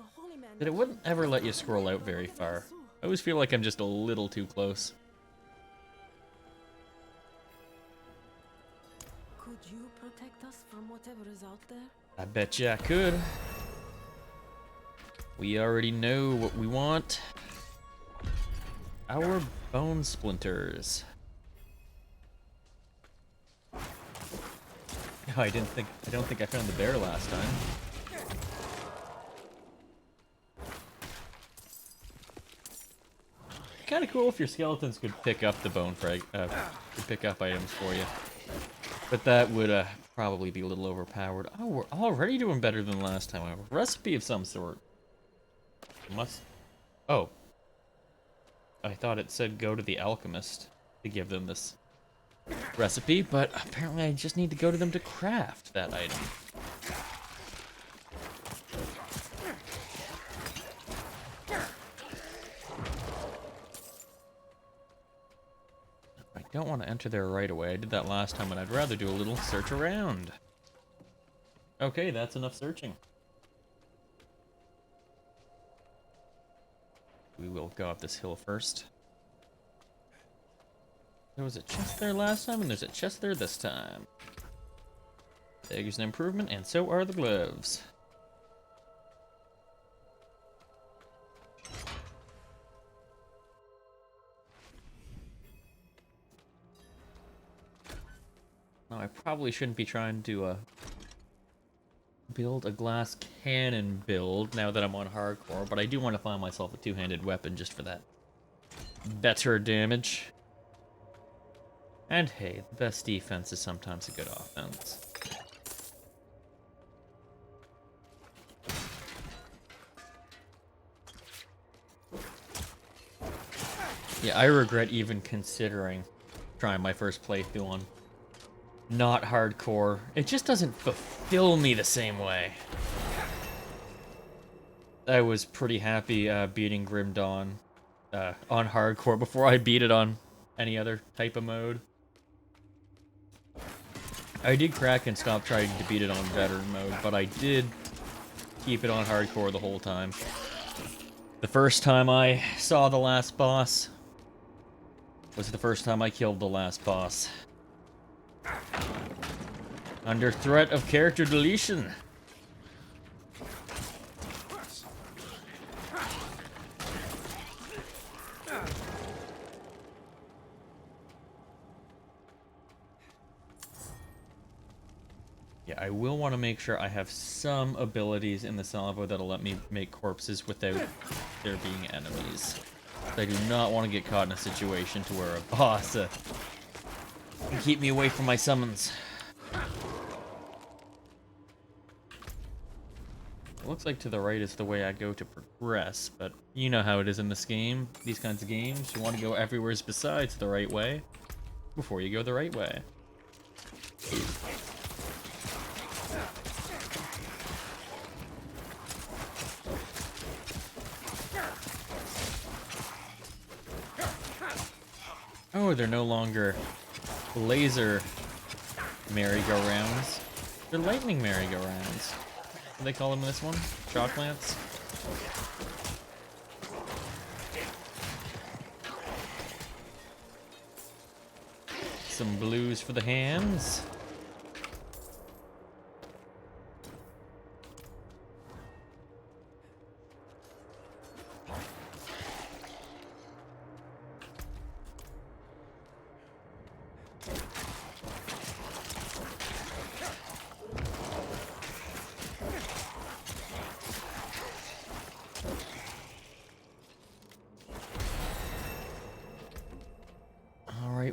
that it wouldn't ever let you scroll out very far. I always feel like I'm just a little too close. Could you protect us from whatever is out there? I bet you I could. We already know what we want. Our bone splinters. Oh, I don't think I found the bear last time. Kind of cool if your skeletons could pick up the bone could pick up items for you. But that would probably be a little overpowered. Oh, we're already doing better than last time. A recipe of some sort. Must. Oh. I thought it said go to the alchemist to give them this recipe, but apparently I just need to go to them to craft that item. I don't want to enter there right away. I did that last time, and I'd rather do a little search around. Okay, that's enough searching. We will go up this hill first. There was a chest there last time, and there's a chest there this time. The dagger's an improvement, and so are the gloves. Now, I probably shouldn't be trying to build a glass cannon build now that I'm on hardcore, but I do want to find myself a two-handed weapon just for that better damage. And hey, the best defense is sometimes a good offense. Yeah, I regret even considering trying my first playthrough on not hardcore. It just doesn't fulfill me the same way. I was pretty happy beating Grim Dawn on hardcore before I beat it on any other type of mode. I did crack and stop trying to beat it on veteran mode, but I did keep it on hardcore the whole time. The first time I saw the last boss was the first time I killed the last boss. Under threat of character deletion. Yeah, I will want to make sure I have some abilities in the salvo that'll let me make corpses without there being enemies. I do not want to get caught in a situation to where a boss can keep me away from my summons. It looks like to the right is the way I go to progress, but you know how it is in this game. These kinds of games, you want to go everywhere besides the right way before you go the right way. Oh, they're no longer laser merry-go-rounds. They're lightning merry-go-rounds. What do they call them in this one? Shock lance? Some blues for the hands.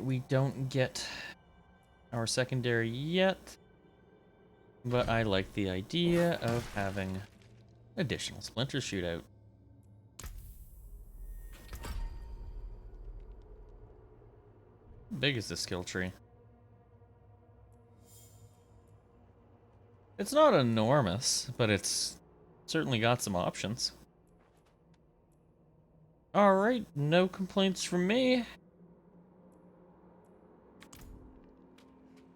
We don't get our secondary yet, but I like the idea of having additional splinter shootout. How big is this skill tree? It's not enormous, but it's certainly got some options. Alright, no complaints from me.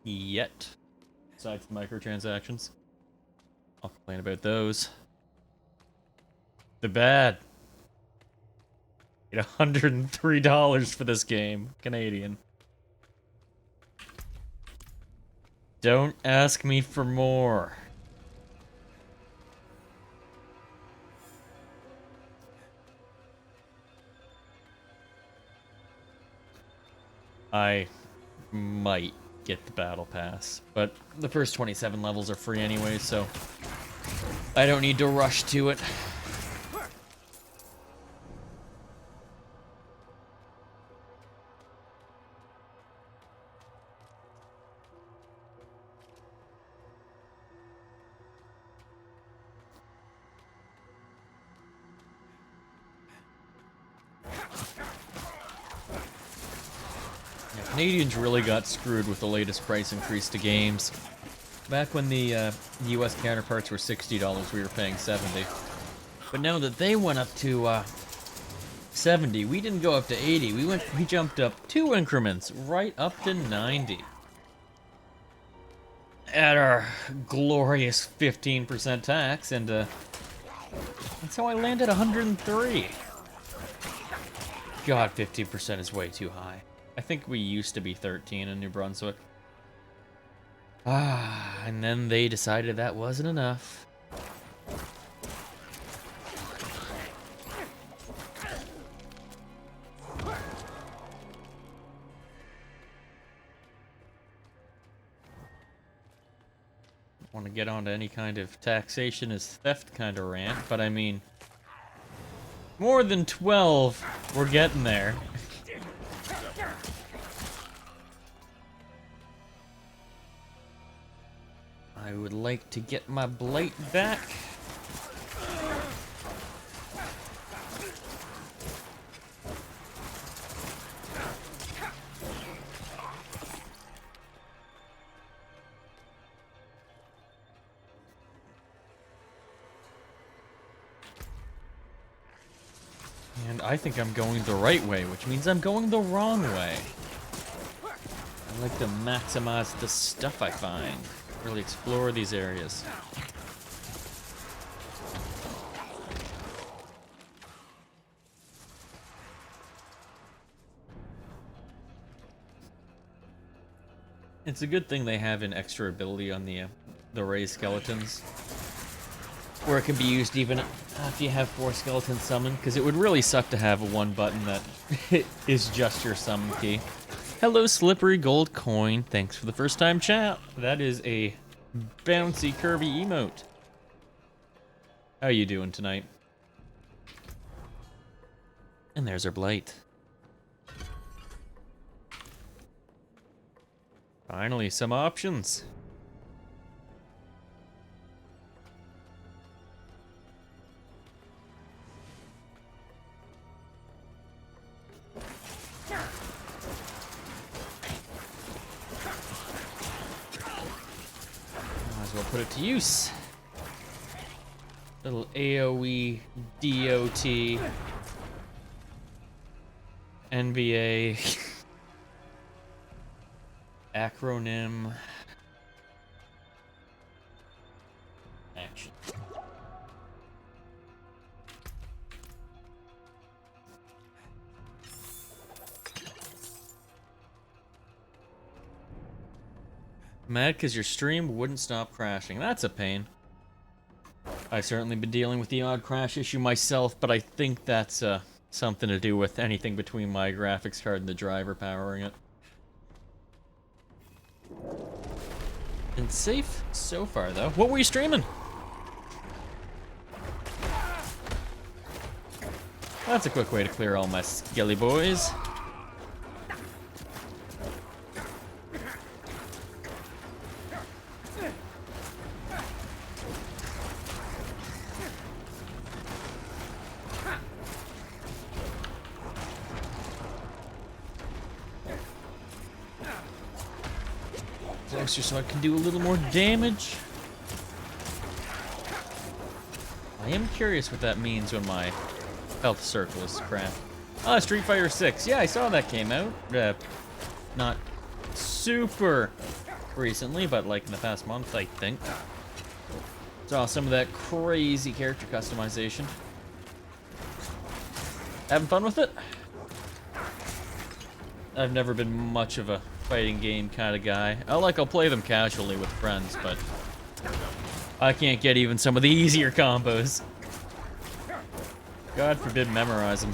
Yet. Besides the microtransactions. I'll complain about those. They're bad. Get $103 for this game. Canadian. Don't ask me for more. I might get the battle pass, but the first 27 levels are free anyway, so I don't need to rush to it. Canadians really got screwed with the latest price increase to games. Back when the US counterparts were $60, we were paying $70. But now that they went up to 70, we didn't go up to 80. We jumped up 2 increments, right up to 90. At our glorious 15% tax, and that's how I landed 103. God, 15% is way too high. I think we used to be 13 in New Brunswick. And then they decided that wasn't enough. Want to get onto any kind of taxation is theft kind of rant, but I mean, more than 12, we're getting there. I would like to get my blight back. And I think I'm going the right way, which means I'm going the wrong way. I like to maximize the stuff I find. Really explore these areas. It's a good thing they have an extra ability on the raised skeletons, where it can be used even if you have 4 skeletons summoned, because it would really suck to have one button that is just your summon key. Hello, Slippery Gold Coin. Thanks for the first time chat. That is a bouncy Kirby emote. How you doing tonight? And there's our blight. Finally, some options. Put it to use. Little AoE, DOT, NBA, acronym, action. Mad because your stream wouldn't stop crashing. That's a pain. I've certainly been dealing with the odd crash issue myself, but I think that's something to do with anything between my graphics card and the driver powering it. And safe so far, though. What were you streaming? That's a quick way to clear all my skelly boys. Closer so I can do a little more damage. I am curious what that means when my health circle is cramped. Ah, Street Fighter 6. Yeah, I saw that came out. Not super recently, but like in the past month, I think. Saw some of that crazy character customization. Having fun with it? I've never been much of a fighting game kind of guy. I'll play them casually with friends, but I can't get even some of the easier combos. God forbid memorize them.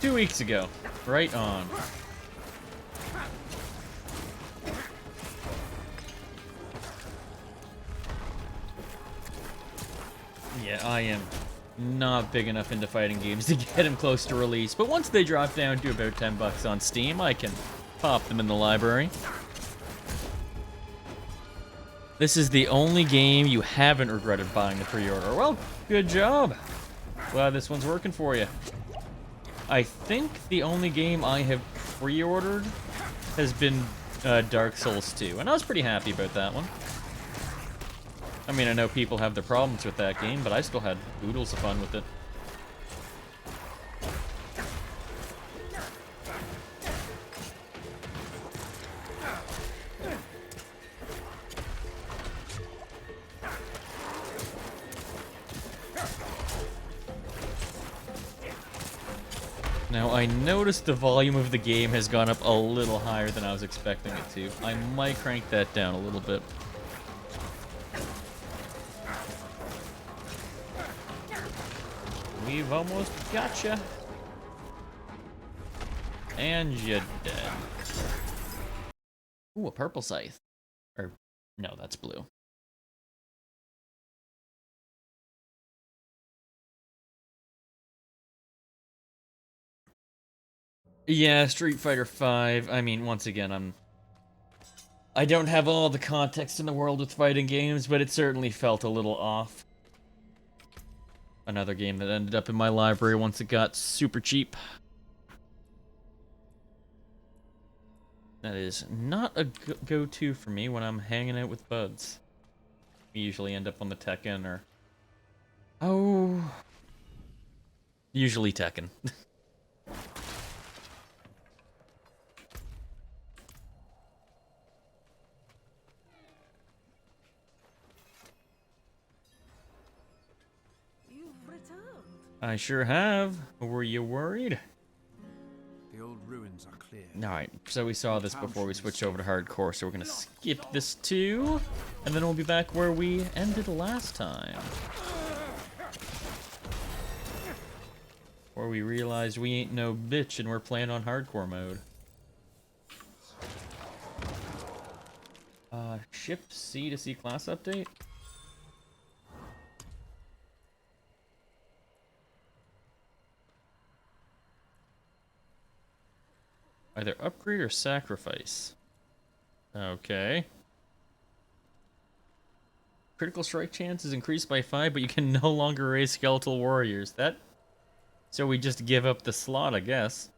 Two weeks ago. Right on. Yeah, I am not big enough into fighting games to get them close to release, but once they drop down to about $10 on Steam, I can pop them in the library. This is the only game you haven't regretted buying the pre-order. Well, good job. Glad this one's working for you. I think the only game I have pre-ordered has been Dark Souls 2, and I was pretty happy about that one. I mean, I know people have their problems with that game, but I still had oodles of fun with it. Now, I noticed the volume of the game has gone up a little higher than I was expecting it to. I might crank that down a little bit. We've almost gotcha. And you're dead. Ooh, a purple scythe. Or, no, that's blue. Yeah, Street Fighter V. I mean, once again, I don't have all the context in the world with fighting games, but it certainly felt a little off. Another game that ended up in my library once it got super cheap. That is not a go-to for me when I'm hanging out with buds. We usually end up on the Tekken or... Oh... Usually Tekken. I sure have. Were you worried? The old ruins are clear. Alright, so we saw this before we switched over to hardcore, so we're gonna skip this too, and then we'll be back where we ended last time. Where we realized we ain't no bitch and we're playing on hardcore mode. Ship C to C class update? Either upgrade or sacrifice. Okay. Critical strike chance is increased by 5, but you can no longer raise skeletal warriors. So we just give up the slot, I guess.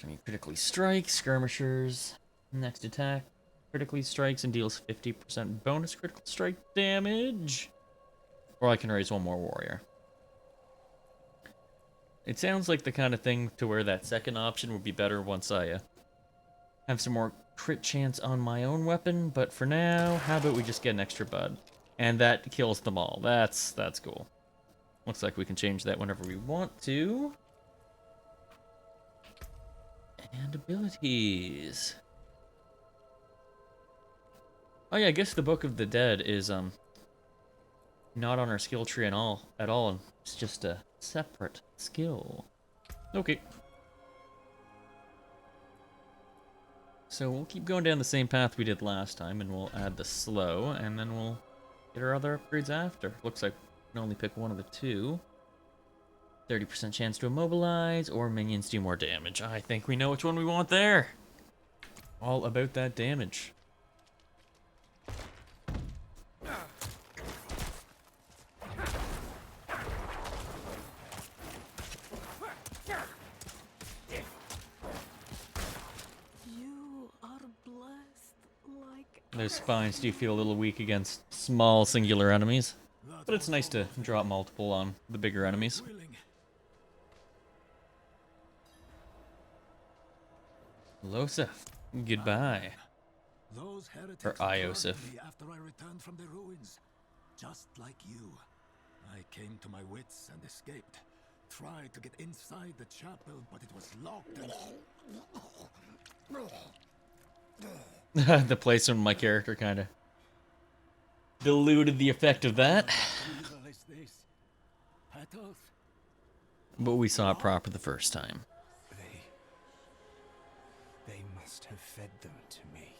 I mean, critically strike, skirmishers, next attack. Critically strikes and deals 50% bonus critical strike damage. Or I can raise one more warrior. It sounds like the kind of thing to where that second option would be better once I have some more crit chance on my own weapon, but for now, how about we just get an extra bud? And that kills them all. That's cool. Looks like we can change that whenever we want to. And abilities. Oh yeah, I guess the Book of the Dead is not on our skill tree at all. It's just a separate skill. Okay. So we'll keep going down the same path we did last time, and we'll add the slow, and then we'll get our other upgrades after. Looks like we can only pick one of the two. 30% chance to immobilize, or minions do more damage. I think we know which one we want there. All about that damage. Those spines do feel a little weak against small singular enemies, but it's nice to drop multiple on the bigger enemies. Losef, goodbye. Those heretics Or Iosef. drugged me after I returned from the ruins. Just like you. I came to my wits and escaped. Tried to get inside the chapel, but it was locked and... The placement of my character kind of diluted the effect of that. But we saw it proper the first time. They must have fed them to me.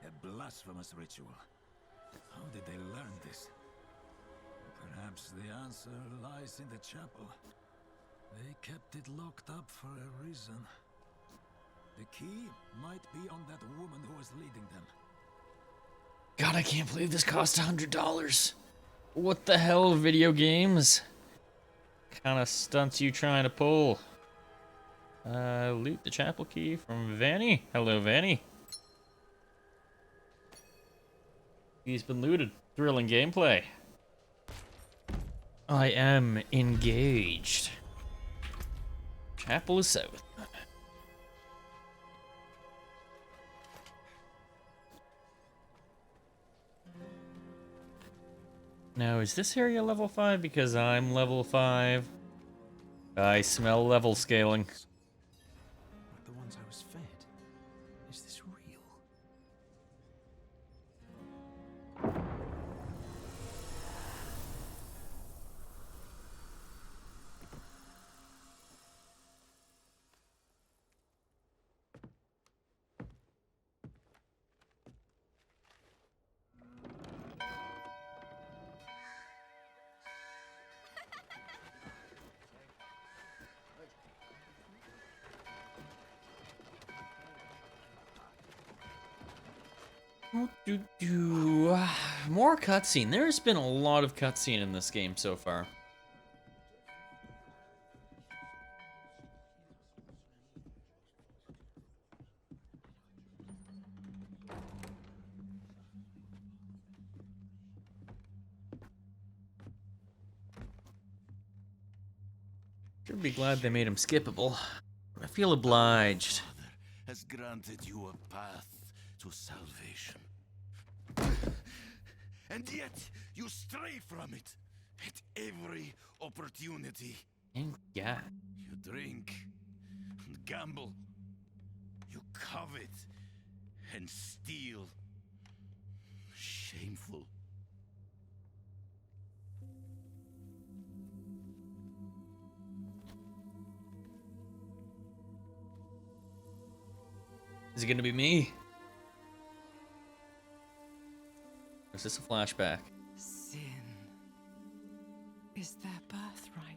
A blasphemous ritual. How did they learn this? Perhaps the answer lies in the chapel. They kept it locked up for a reason. The key might be on that woman who was leading them. God, I can't believe this cost $100. What the hell, video games? Kind of stunts you trying to pull? Loot the chapel key from Vanny. Hello, Vanny. He's been looted. Thrilling gameplay. I am engaged. Chapel is south. Now, is this area level 5? Because I'm level 5. I smell level scaling. Like the ones I was fed. Is this real? More cutscene. There's been a lot of cutscene in this game so far. Should be glad they made him skippable. I feel obliged. Father has granted you a path to salvation. And yet, you stray from it at every opportunity. Thank God. You drink and gamble. You covet and steal. Shameful. Is it gonna be me? Or is this a flashback? Sin is their birthright.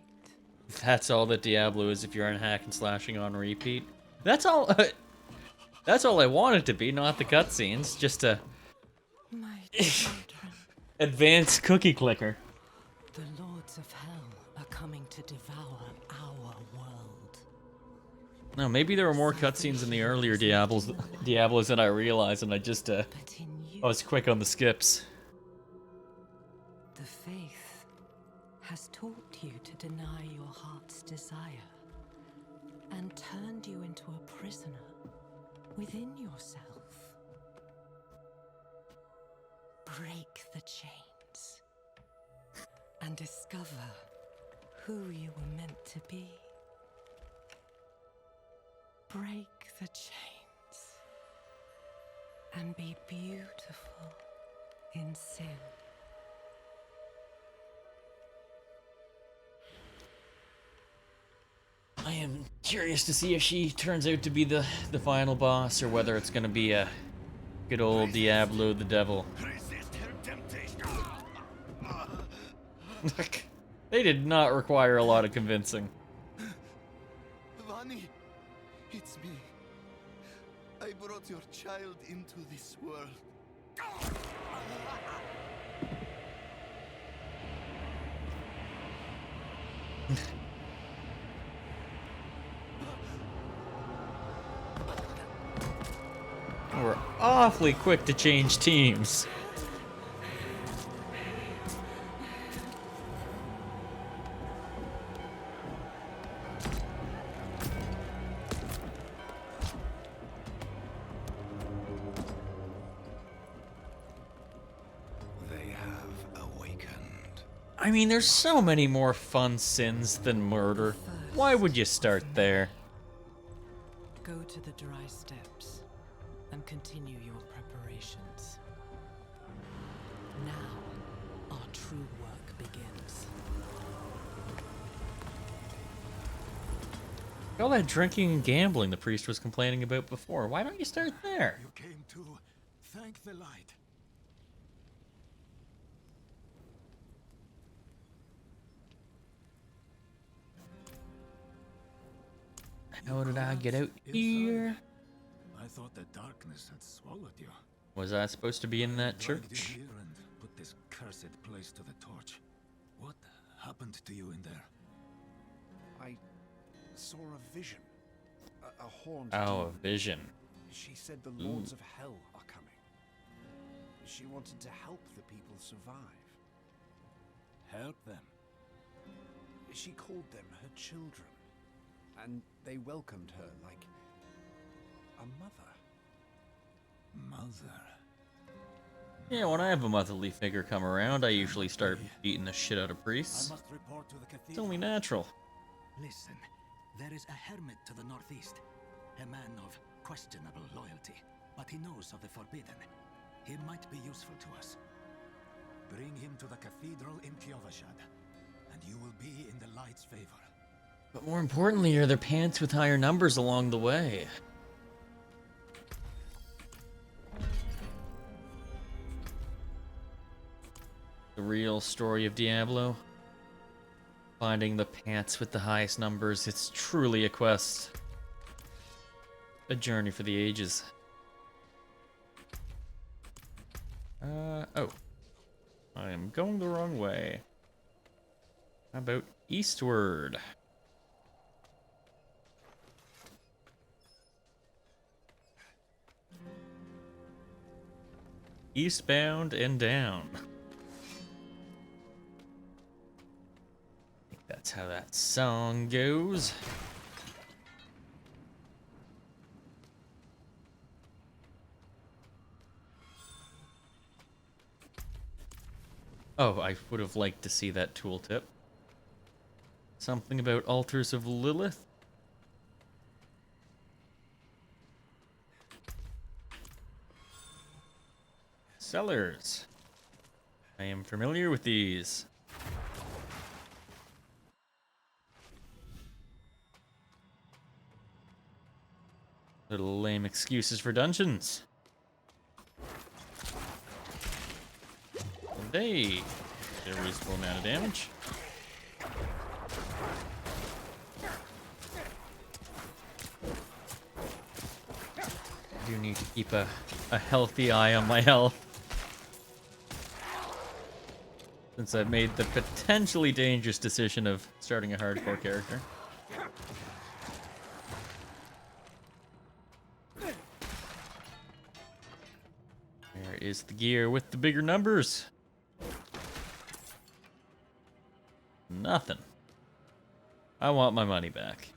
That's all that Diablo is if you're on hack and slashing on repeat. That's all. That's all I want it to be, not the cutscenes. Just a My children, advanced cookie clicker. the lords of hell are coming to devour our world. No, maybe there were more cutscenes in the earlier Diablos than I realized, and I just But in you, I was quick on the skips. the faith has taught you to deny your heart's desire and turned you into a prisoner within yourself. Break the chains and discover who you were meant to be. Break the chains and be beautiful in sin. I am curious to see if she turns out to be the final boss, or whether it's gonna be a good old Diablo the Devil. Resist her temptation. They did not require a lot of convincing. Vani, it's me. I brought your child into this world. We're awfully quick to change teams. They have awakened. I mean, there's so many more fun sins than murder. Why would you start there? Go to the dry steps and continue your preparations. Now, our true work begins. All that drinking and gambling the priest was complaining about before. Why don't you start there? You came to thank the light. How did I get out here? I thought the darkness had swallowed you. Was I supposed to be in that Dragged you church? here and put this cursed place to the torch. What happened to you in there? I saw a vision. A horned Oh, a demon. vision. She said the lords of hell are coming. She wanted to help the people survive. Help them. She called them her children, and they welcomed her like a mother. Mother. Yeah, when I have a motherly figure come around, I usually start beating the shit out of I priests. must report to the It's cathedral. only natural. Listen, there is a hermit to the northeast. A man of questionable loyalty, but he knows of the forbidden. He might be useful to us. Bring him to the cathedral in Kiovashad, and you will be in the light's favor. But more importantly, are there pants with higher numbers along the way? The real story of Diablo? Finding the pants with the highest numbers, it's truly a quest. A journey for the ages. Oh. I am going the wrong way. How about eastward? Eastbound and down. I think that's how that song goes. Oh, I would have liked to see that tooltip. Something about altars of Lilith? Cellars. I am familiar with these. Little lame excuses for dungeons. And they did a reasonable amount of damage. I do need to keep a healthy eye on my health. Since I've made the potentially dangerous decision of starting a hardcore character. Where is the gear with the bigger numbers? Nothing. I want my money back.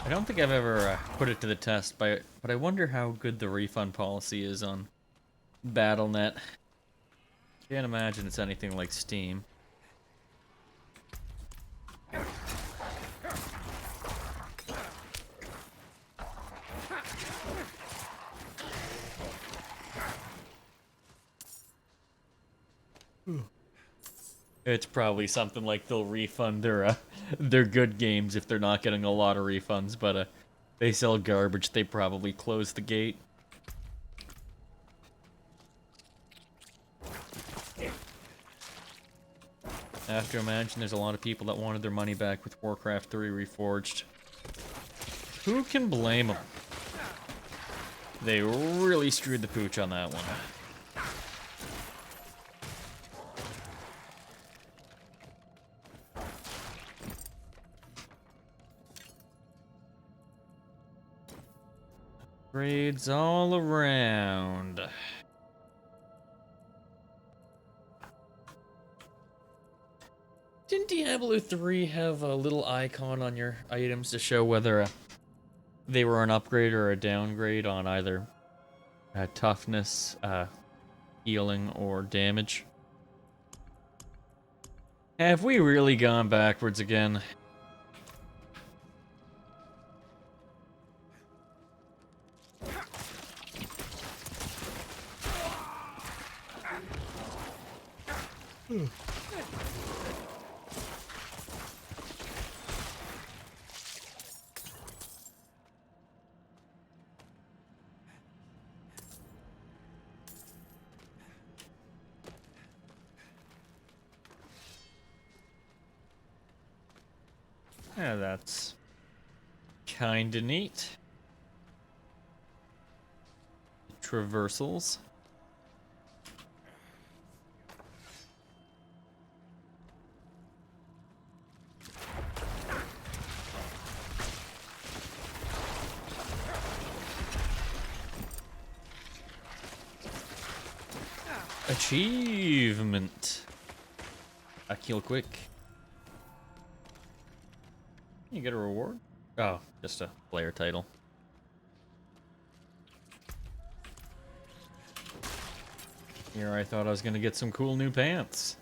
I don't think I've ever put it to the test, but I wonder how good the refund policy is on BattleNet. Can't imagine it's anything like Steam. It's probably something like they'll refund their good games if they're not getting a lot of refunds, but they sell garbage, they probably close the gate. I have to imagine there's a lot of people that wanted their money back with Warcraft 3 Reforged. Who can blame them? They really screwed the pooch on that one. Grades all around. Didn't Diablo 3 have a little icon on your items to show whether they were an upgrade or a downgrade on either toughness, healing, or damage? Have we really gone backwards again? Yeah, that's kinda neat. Traversals. Achievement. I kill quick. You get a reward? Oh, just a player title. Here I thought I was gonna get some cool new pants.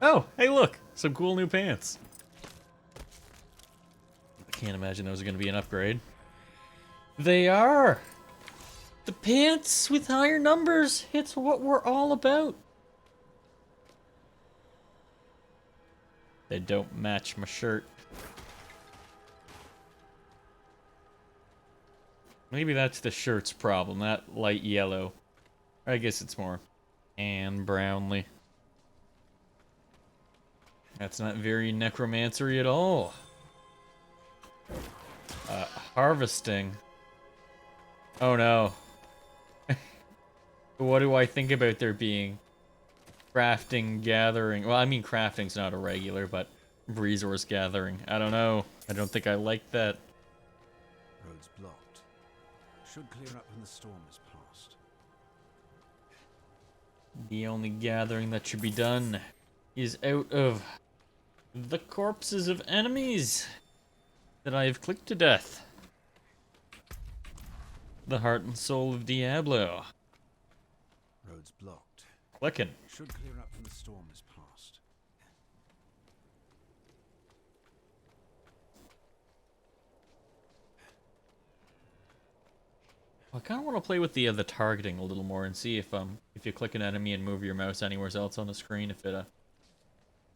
Oh, hey look! Some cool new pants. I can't imagine those are gonna be an upgrade. They are! The pants with higher numbers! It's what we're all about! They don't match my shirt. Maybe that's the shirt's problem, that light yellow. I guess it's more Anne Brownlee. That's not very necromancery at all. Harvesting. Oh no. What do I think about there being crafting, gathering? Well, I mean crafting's not a regular, but resource gathering. I don't know. I don't think I like that. Road's blocked. Should clear up when the storm is past. The only gathering that should be done is out of the corpses of enemies that I have clicked to death. The heart and soul of Diablo. Road's blocked. Clicking. Should clear up when the storm is past. I kind of want to play with the targeting a little more and see if you click an enemy and move your mouse anywhere else on the screen, if it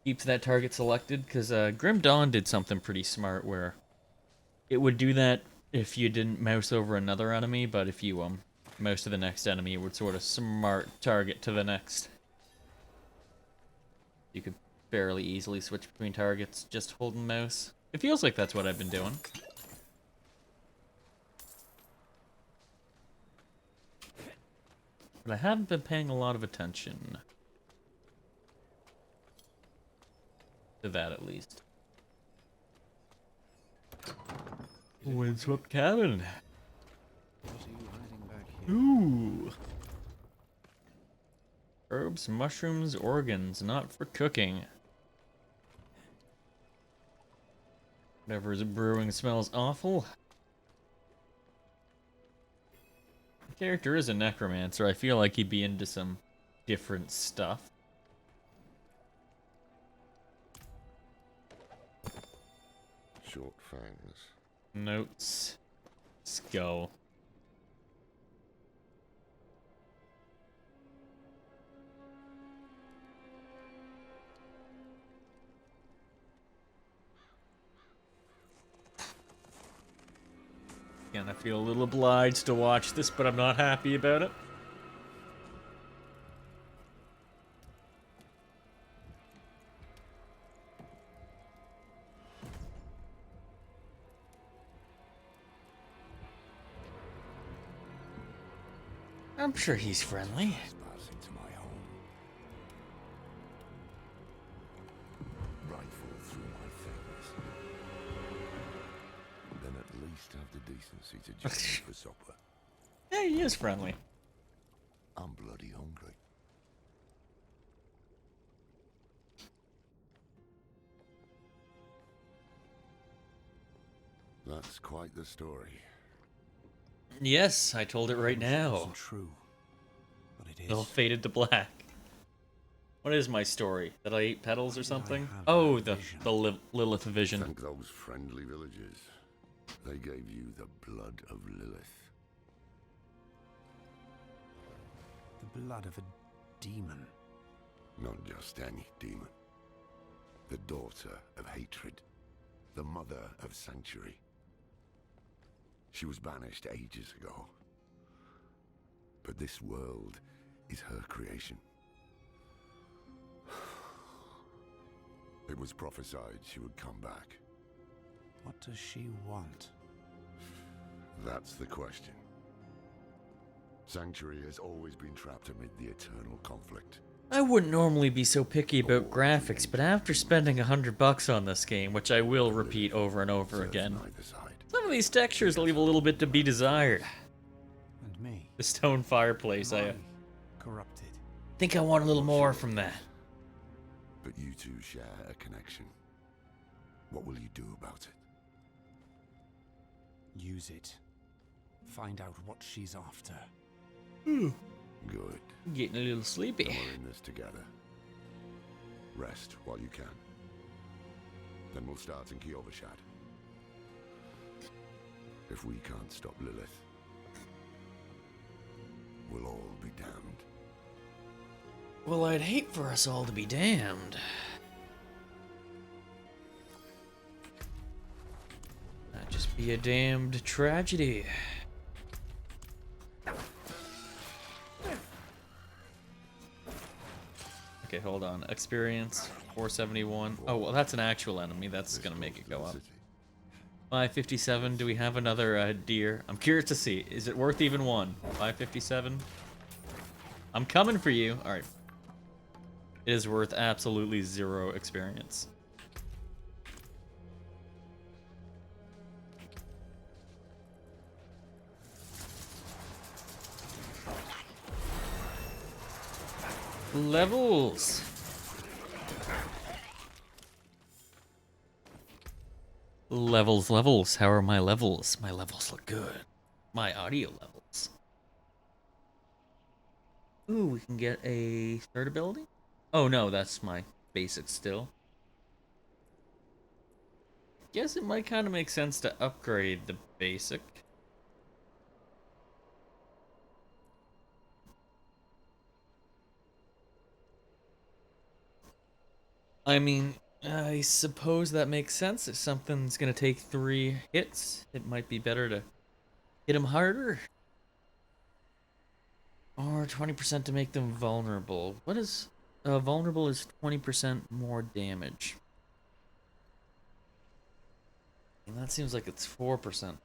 keeps that target selected. Because Grim Dawn did something pretty smart where it would do that if you didn't mouse over another enemy, but if you mouse to the next enemy, it would sort of smart target to the next. You could fairly easily switch between targets just holding mouse. It feels like that's what I've been doing. But I haven't been paying a lot of attention to that, at least. Windswept cabin. What are you hiding back here? Ooh. Herbs, mushrooms, organs, not for cooking. Whatever is brewing smells awful. The character is a necromancer. I feel like he'd be into some different stuff. Short fangs. Notes. Skull. Again, I feel a little obliged to watch this, but I'm not happy about it. I'm sure he's friendly. Passing to my home. Rifle through my fingers. Then at least have the decency to join me for supper. Yeah, he is friendly. I'm bloody hungry. That's quite the story. Yes, I told it right now. Isn't true, but it It all is. faded to black. What is my story? That I ate petals or something? have Oh, that vision? the Lilith vision. Thank those friendly villagers. They gave you the blood of Lilith. The blood of a demon. Not just any demon. The daughter of hatred. The mother of sanctuary. She was banished ages ago. But this world is her creation. It was prophesied she would come back. What does she want? That's the question. Sanctuary has always been trapped amid the eternal conflict. I wouldn't normally be so picky about graphics, but after spending $100 on this game, which I will repeat over and over again, some of these textures leave a little bit to be desired. And me? The stone fireplace, I corrupted. think I want a little more from that. But you two share a connection. What will you do about it? Use it. Find out what she's after. Good. Getting a little sleepy. Then we're in this together. Rest while you can. Then we'll start in Kiovashad. If we can't stop Lilith, we'll all be damned. Well, I'd hate for us all to be damned. That'd just be a damned tragedy. Okay, hold on. Experience 471. Oh, well, that's an actual enemy. That's gonna make it go up. 557. Do we have another deer? I'm curious to see. Is it worth even one? 557. I'm coming for you. All right. It is worth absolutely 0 experience. Levels. Levels. How are my levels? My levels look good. My audio levels. Ooh, we can get a third ability? Oh no, that's my basic still. Guess it might kind of make sense to upgrade the basic. I mean, I suppose that makes sense. If something's gonna take 3 hits, it might be better to hit them harder. Or 20% to make them vulnerable. What is... vulnerable is 20% more damage. And that seems like it's 4%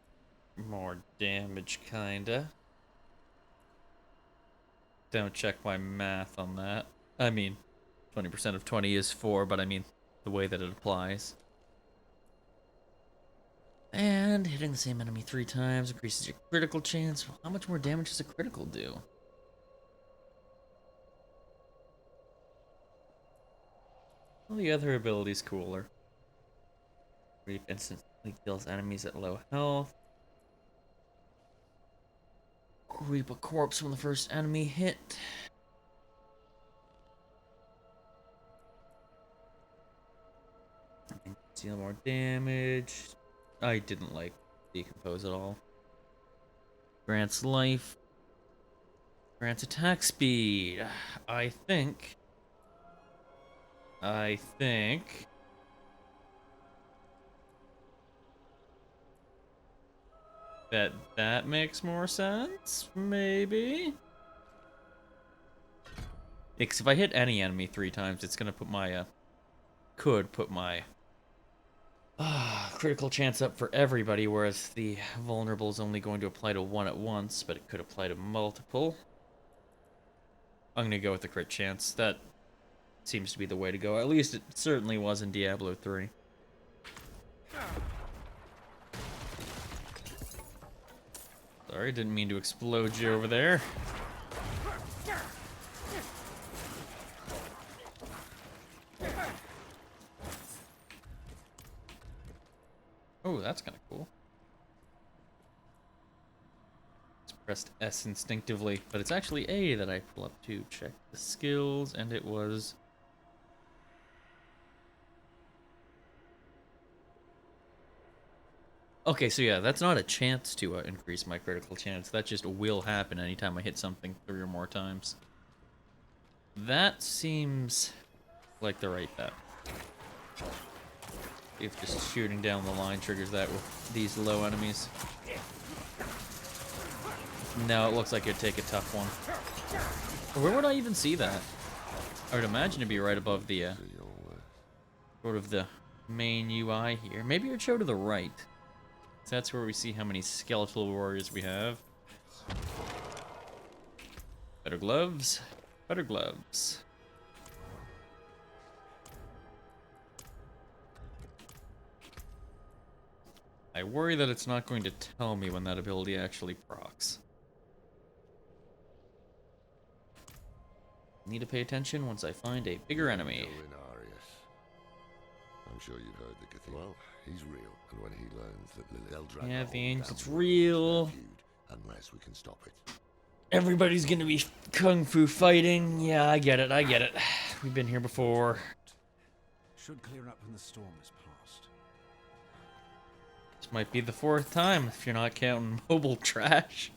more damage, kinda. Don't check my math on that. I mean... 20% of 20 is 4, but I mean the way that it applies. And hitting the same enemy 3 times increases your critical chance. How much more damage does a critical do? Well, the other ability's cooler. Reap instantly kills enemies at low health. Reap a corpse from the first enemy hit. Deal more damage. I didn't like decompose at all. Grants life. Grants attack speed. I think that makes more sense, maybe? Because if I hit any enemy 3 times, it's gonna put my could put my critical chance up for everybody, whereas the vulnerable is only going to apply to 1 at once, but it could apply to multiple. I'm gonna go with the crit chance. That seems to be the way to go. At least it certainly was in Diablo 3. Sorry, didn't mean to explode you over there. Oh, that's kind of cool. Just pressed S instinctively, but it's actually A that I pull up to check the skills, and it was... Okay, so yeah, that's not a chance to increase my critical chance. That just will happen anytime I hit something 3 or more times. That seems like the right bet. If just shooting down the line triggers that with these low enemies. No, it looks like it'd take a tough one. Where would I even see that? I would imagine it'd be right above the sort of the main UI here. Maybe it show to the right. So that's where we see how many skeletal warriors we have. Better gloves. Better gloves. I worry that it's not going to tell me when that ability actually procs. Need to pay attention once I find a bigger enemy. I'm sure you've heard the cathedral. Well, he's real, and when he learns that they'll drag Yeah, the the whole ancient's damn real. world feud, unless we can stop it. Everybody's gonna be kung fu fighting. Yeah, I get it. I get it. We've been here before. Should clear up when the storm is past. This might be the 4th time if you're not counting mobile trash.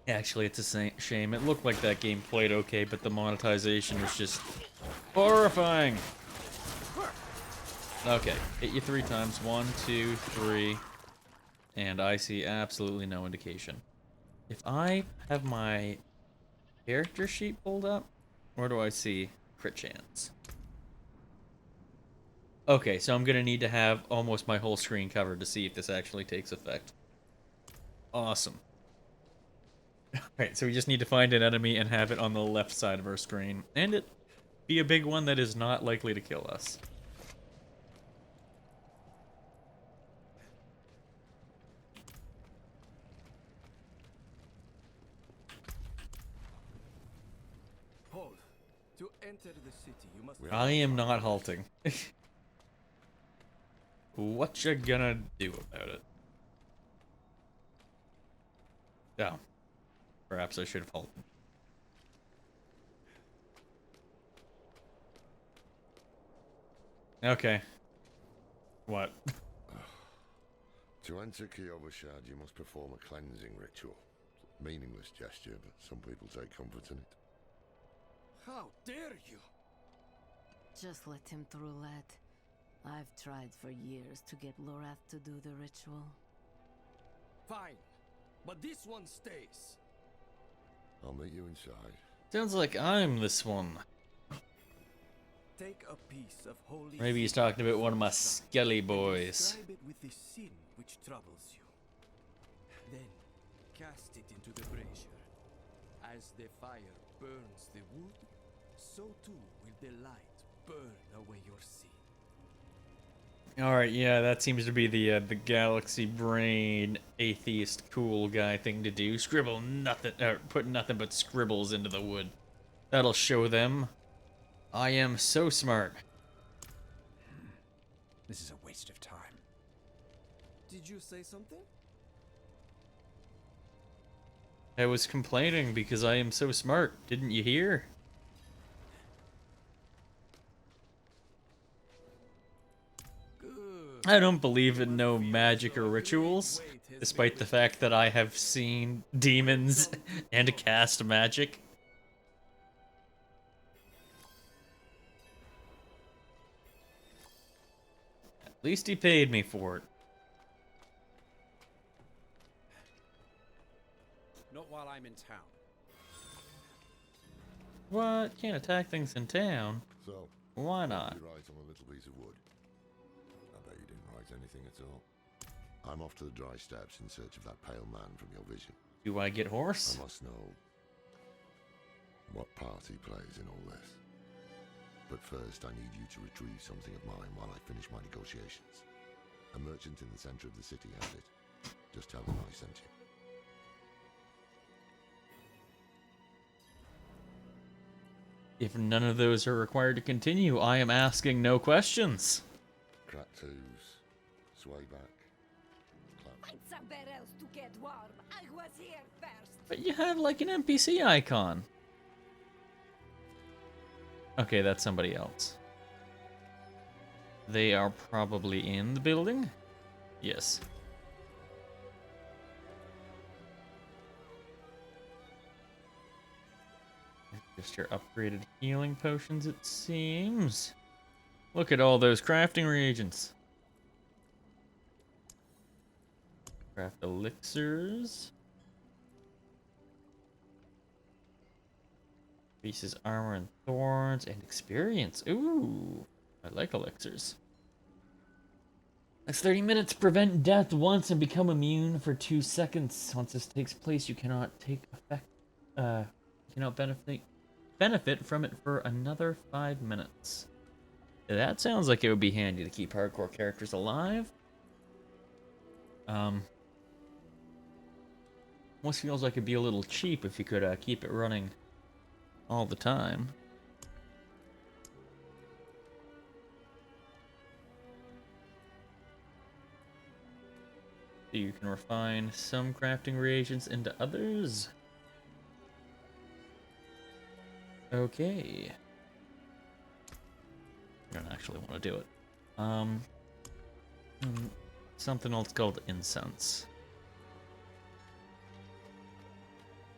Actually, it's a shame. It looked like that game played okay, but the monetization was just horrifying. Okay, hit you 3 times. 1, 2, 3. And I see absolutely no indication. If I have my character sheet pulled up, where do I see crit chance? Okay, so I'm gonna need to have almost my whole screen covered to see if this actually takes effect. Awesome. Alright, so we just need to find an enemy and have it on the left side of our screen. And it be a big one that is not likely to kill us. Hold. To enter the city, you must... I am not halting. What you gonna do about it? Oh. Perhaps I should have halted. Okay. What? To enter Kyovashad, you must perform a cleansing ritual. Meaningless gesture, but some people take comfort in it. How dare you? Just let him through, lad. I've tried for years to get Lorath to do the ritual. Fine. But this one stays. I'll meet you inside. Sounds like I'm this one. Take a piece of holy... Maybe he's talking about one of my skelly boys. Describe it with the sin which troubles you. Then cast it into the brazier. As the fire burns the wood, so too will the light burn away your sin. Alright, yeah, that seems to be the galaxy brain atheist cool guy thing to do. Scribble nothing, put nothing but scribbles into the wood. That'll show them. I am so smart. This is a waste of time. Did you say something? I was complaining because I am so smart. Didn't you hear? I don't believe in no magic or rituals, despite the fact that I have seen demons and cast magic. At least he paid me for it. Not while I'm in town. What? Can't attack things in town? So, Why not? you write on a little piece of wood. I bet you didn't write anything at all. I'm off to the dry steps in search of that pale man from your vision. Do I get horse? I must know what part he plays in all this. But first, I need you to retrieve something of mine while I finish my negotiations. A merchant in the center of the city has it. Just tell him I sent you. If none of those are required to continue, I am asking no questions. Cracked hooves, sway back, clap. Find somewhere else to get warm. I was here first. But you have like an NPC icon. Okay, that's somebody else. They are probably in the building? Yes. Just your upgraded healing potions, it seems. Look at all those crafting reagents. Craft elixirs. Increases armor and thorns and experience. Ooh, I like elixirs. Next 30 minutes, prevent death once and become immune for 2 seconds. Once this takes place, you cannot take effect. You cannot benefit from it for another 5 minutes. That sounds like it would be handy to keep hardcore characters alive. Almost feels like it'd be a little cheap if you could keep it running all the time. So you can refine some crafting reagents into others. Okay. I don't actually want to do it. Something else called incense.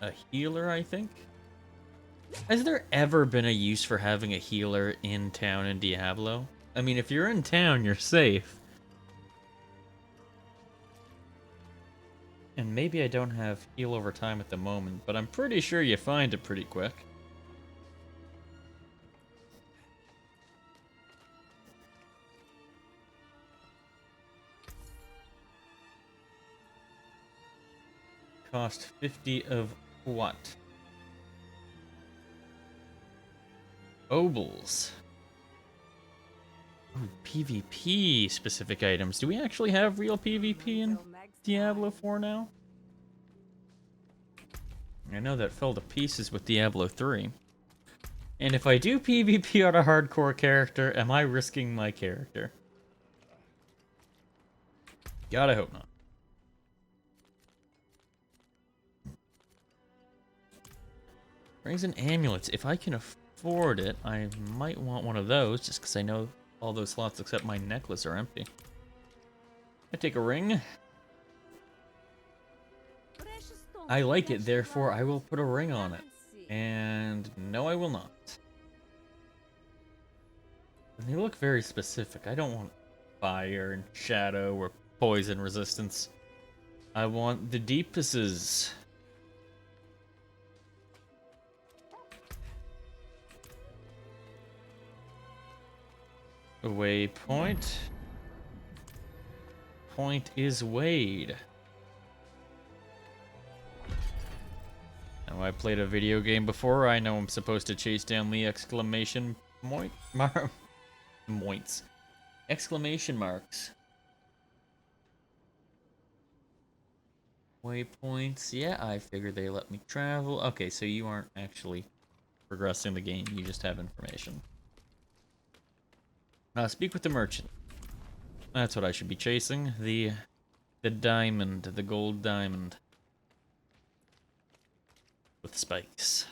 A healer, I think? Has there ever been a use for having a healer in town in Diablo? I mean, if you're in town, you're safe. And maybe I don't have heal over time at the moment, but I'm pretty sure you find it pretty quick. Cost 50 of what? Obols. Ooh, PvP specific items. Do we actually have real PvP in Diablo 4 now? I know that fell to pieces with Diablo 3. And if I do PvP on a hardcore character, am I risking my character? God, I hope not. Rings and amulets. If I can afford it, I might want one of those, just because I know all those slots except my necklace are empty. I take a ring. I like it, therefore I will put a ring on it. And no, I will not. And they look very specific. I don't want fire and shadow or poison resistance. I want the deepuses. Waypoint. Point is Wade. Now, I played a video game before. I know I'm supposed to chase down the exclamation points. Exclamation marks. Waypoints. Yeah, I figured they let me travel. Okay, so you aren't actually progressing the game. You just have information. Speak with the merchant. That's what I should be chasing. The diamond, the gold diamond. With spikes.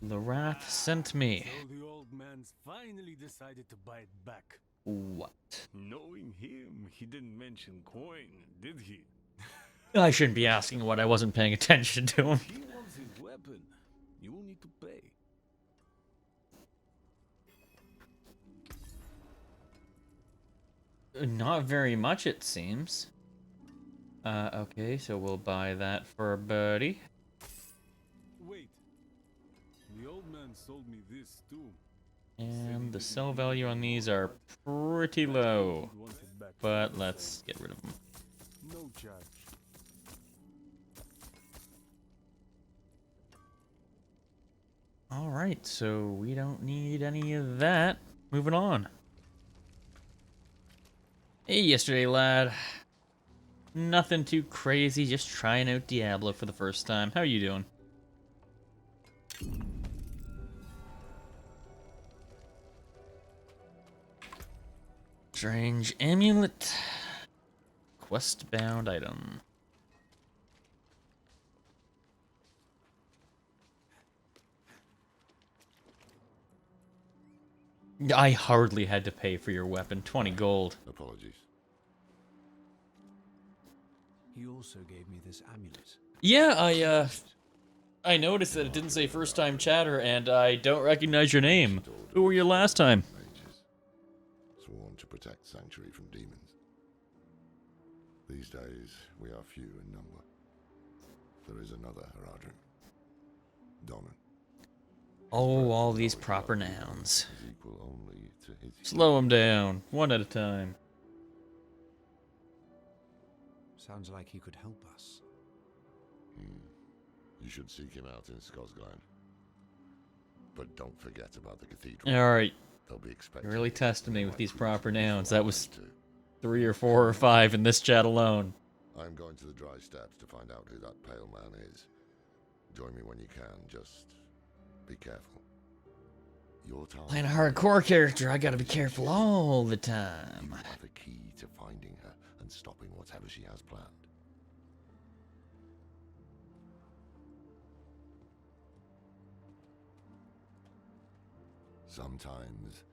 The wrath sent me. So the old man's finally decided to buy it back. What? Knowing him, he didn't mention coin, did he? I shouldn't be asking what I wasn't paying attention to him. He wants his weapon. You will need to pay. Not very much, it seems. Okay, so we'll buy that for our buddy. Wait. The old man sold me this too. And the sell value on these are pretty low. But let's get rid of them. No charge. Alright, so we don't need any of that. Moving on. Hey, yesterday, lad. Nothing too crazy, just trying out Diablo for the first time. How are you doing? Strange amulet. Quest-bound item. I hardly had to pay for your weapon. 20 gold. Apologies. He also gave me this amulet. Yeah, I noticed that it didn't say first time chatter, and I don't recognize your name. Who were you last time? Mages. Sworn alone to protect Sanctuary from demons. These days, we are few in number. There is another Haradrim, Donan. Oh, all these proper nouns. Is equal only to his Slow them down, one at a time. Sounds like he could help us. You should seek him out in Skosglen. But don't forget about the cathedral. Alright, They'll be expecting you're really you. testing me with these proper nouns. That was Too. 3 or 4 or 5 in this chat alone. I'm going to the dry steppes to find out who that pale man is. Join me when you can, just be careful. Your time. Playing a hardcore character, I gotta be careful all the You time. are the key to finding her and stopping whatever she has planned. Sometimes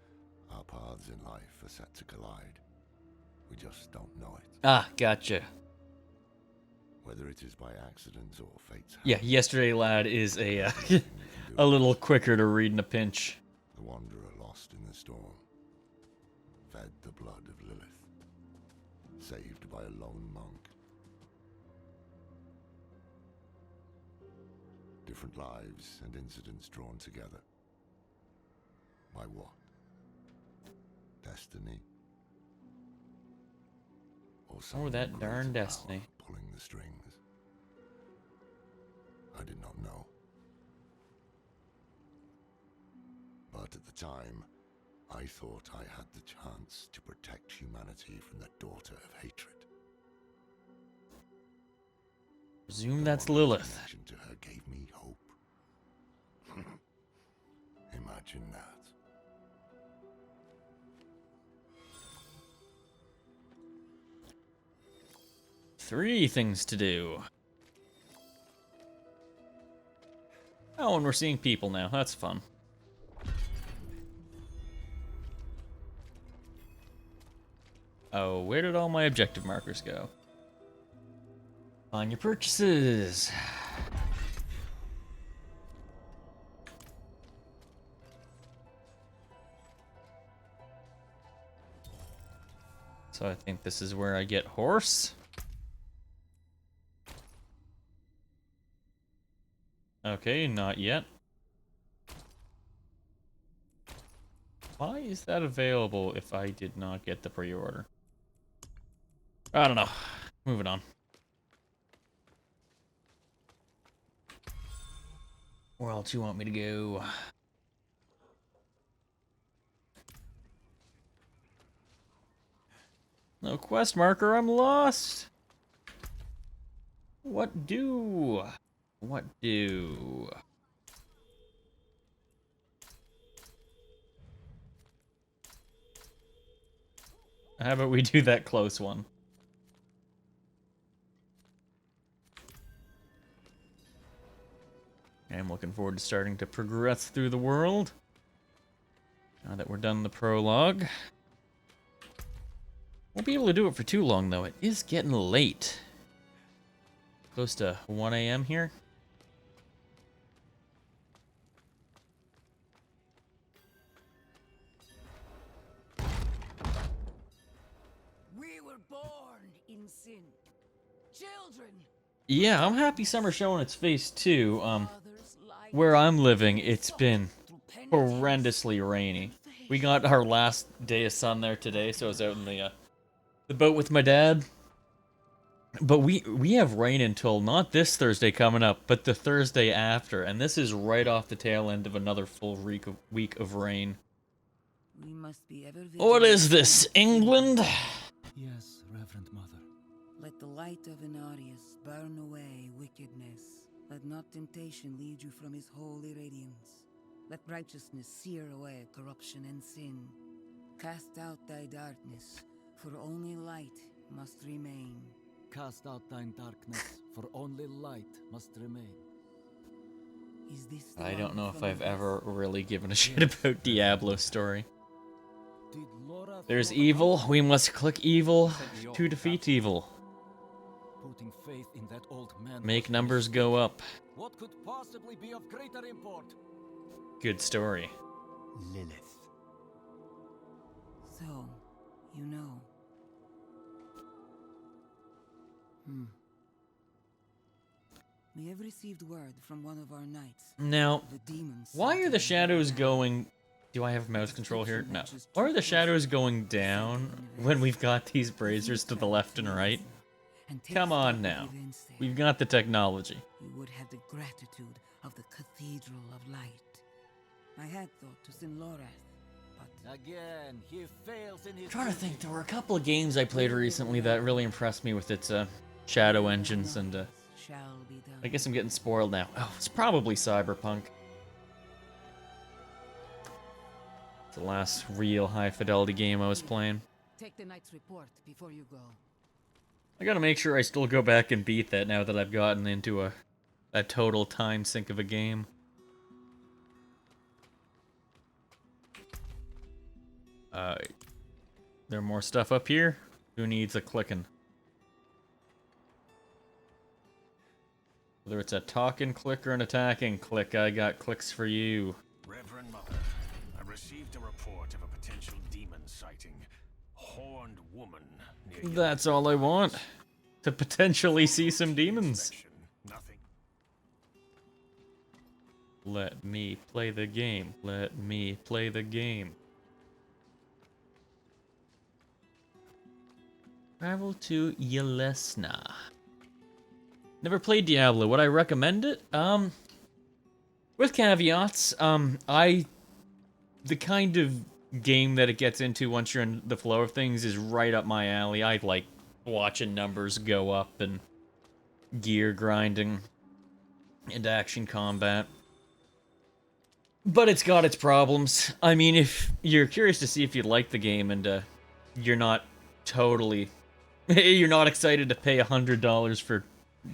our paths in life are set to collide. We just don't know it. Ah, gotcha. Whether it is by accident or fate's hand. Yeah, yesterday lad is a nothing we can do. a little quicker to read in a pinch. The wanderer lost in the storm. Fed the blood of Lilith. Saved by a lone monk. Different lives and incidents drawn together. By what? Destiny? Or some that darn greater destiny. power pulling the strings? I did not know. But at the time, I thought I had the chance to protect humanity from the daughter of hatred. Presume that's Lilith. Connection to her gave me hope. Imagine that. Three things to do. Oh, and we're seeing people now. That's fun. Oh, where did all my objective markers go? On your purchases. So I think this is where I get horse. Okay, not yet. Why is that available if I did not get the pre-order? I don't know. Moving on. Where else you want me to go? No quest marker, I'm lost! What do? What do? How about we do that close one? I'm looking forward to starting to progress through the world. Now that we're done the prologue. Won't be able to do it for too long, though. It is getting late. Close to 1 a.m. here. We were born in sin. Children. Yeah, I'm happy summer's showing its face, too. Where I'm living, it's been horrendously rainy. We got our last day of sun there today, so I was out in the boat with my dad. But we have rain until not this Thursday coming up, but the Thursday after, and this is right off the tail end of another full week of rain. We must be ever What is this, England? Yes, Reverend Mother. Let the light of Inarius burn away wickedness. Let not temptation lead you from his holy radiance. Let righteousness sear away corruption and sin. Cast out thy darkness, for only light must remain. Cast out thine darkness, for only light must remain. Is this the I don't one know if from I've the ever west? really given a shit about Diablo's story. Did Laura There's throw evil, out- we must click evil to defeat evil. Putting faith in that old man. Make was a numbers mistake. go up. What could possibly be of greater import? Good story. Lilith. So, You know. We have received word from one of our knights. Now, The demons why are the sent shadows them going... Do I have mouse control here? No. Why are the shadows going down when we've got these braziers to the left and right? and take Come on stock of now. events there. We've got the technology. You would have the gratitude of the Cathedral of Light. I had thought to send Lorath, but Again, he fails in his I'm trying to think, there were a couple of games I played recently that really impressed me with its shadow engines, and shall be done. I guess I'm getting spoiled now. Oh, it's probably Cyberpunk. It's the last real high-fidelity game I was playing. Take the knight's report before you go. I gotta make sure I still go back and beat that now that I've gotten into a total time sink of a game. There more stuff up here? Who needs a clicking? Whether it's a talking click or an attacking click, I got clicks for you. Reverend Mother, I received a report of a potential demon sighting. Horned woman near your That's all I want. To potentially see some demons. Nothing. Let me play the game. Let me play the game. Travel to Yelesna. Never played Diablo. Would I recommend it? With caveats. The kind of game that it gets into once you're in the flow of things is right up my alley. I like watching numbers go up and gear grinding and action combat. But it's got its problems. I mean, if you're curious to see if you like the game and you're not totally... you're not excited to pay $100 for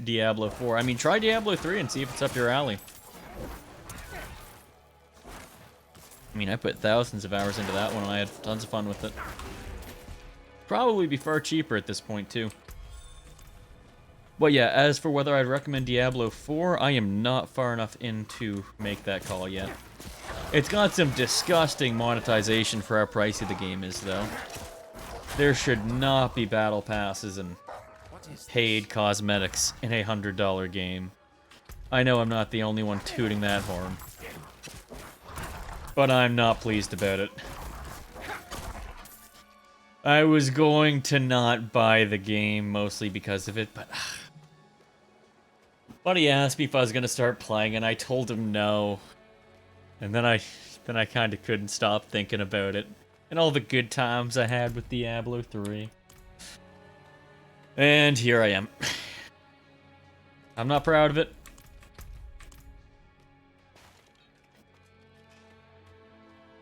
Diablo 4. I mean, try Diablo 3 and see if it's up your alley. I mean, I put thousands of hours into that one and I had tons of fun with it. Probably be far cheaper at this point, too. But yeah, as for whether I'd recommend Diablo 4, I am not far enough in to make that call yet. It's got some disgusting monetization for how pricey the game is, though. There should not be battle passes and paid cosmetics in a $100 game. I know I'm not the only one tooting that horn. But I'm not pleased about it. I was going to not buy the game, mostly because of it, but... Buddy asked me if I was going to start playing, and I told him no. And then I kind of couldn't stop thinking about it. And all the good times I had with Diablo 3. And here I am. I'm not proud of it.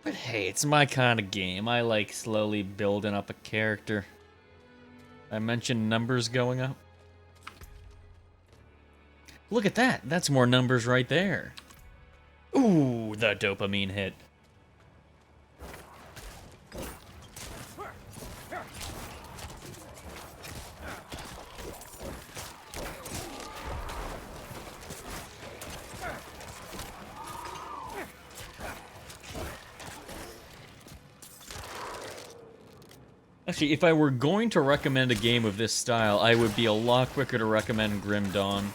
But hey, it's my kind of game. I like slowly building up a character. I mentioned numbers going up. Look at that. That's more numbers right there. Ooh, the dopamine hit. Actually, if I were going to recommend a game of this style, I would be a lot quicker to recommend Grim Dawn.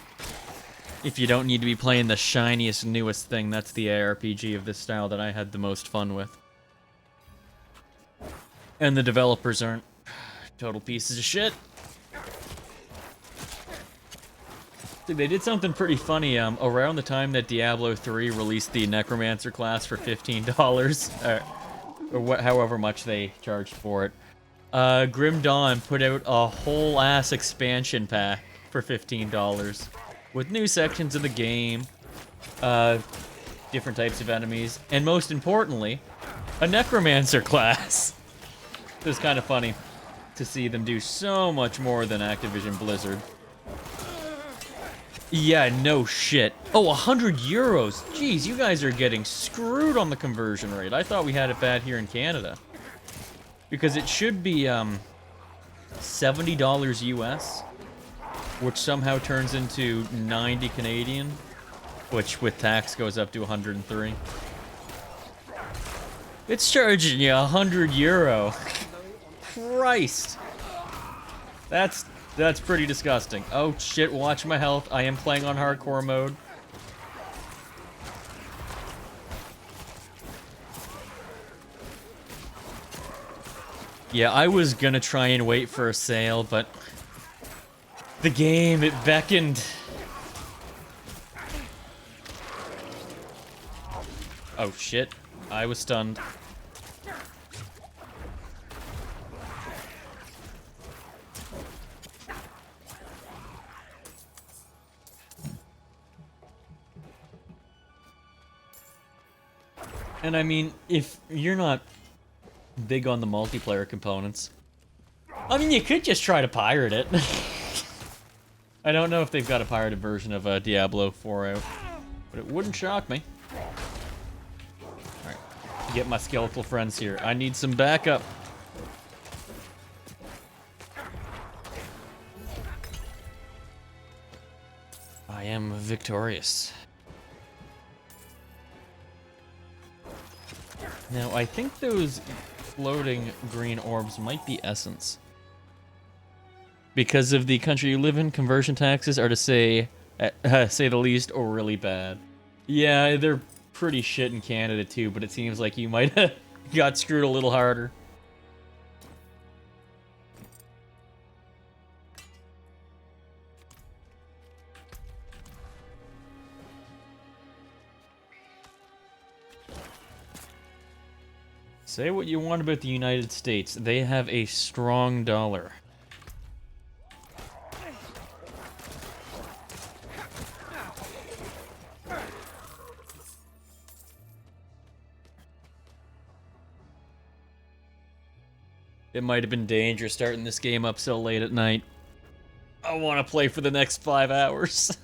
If you don't need to be playing the shiniest, newest thing, that's the ARPG of this style that I had the most fun with. And the developers aren't total pieces of shit. Dude, they did something pretty funny around the time that Diablo 3 released the Necromancer class for $15, or however much they charged for it. Grim Dawn put out a whole ass expansion pack for $15 with new sections of the game, different types of enemies, and most importantly, a Necromancer class. It was kind of funny to see them do so much more than Activision Blizzard. Yeah, no shit. Oh, 100 euros. Jeez, you guys are getting screwed on the conversion rate. I thought we had it bad here in Canada. Because it should be $70 US, which somehow turns into 90 Canadian, which with tax goes up to 103. It's charging you 100 euro. Christ! That's pretty disgusting. Oh shit, watch my health. I am playing on hardcore mode. Yeah, I was gonna try and wait for a sale, but the game, it beckoned. Oh shit, I was stunned. And I mean, if you're not big on the multiplayer components, I mean, you could just try to pirate it. I don't know if they've got a pirated version of Diablo 4 out, but it wouldn't shock me. Alright, get my skeletal friends here. I need some backup. I am victorious. Now, I think those floating green orbs might be essence. Because of the country you live in, conversion taxes are, to say the least, or really bad. Yeah, they're pretty shit in Canada too, but it seems like you might have got screwed a little harder. Say what you want about the United States, they have a strong dollar. It might have been dangerous starting this game up so late at night. I want to play for the next 5 hours.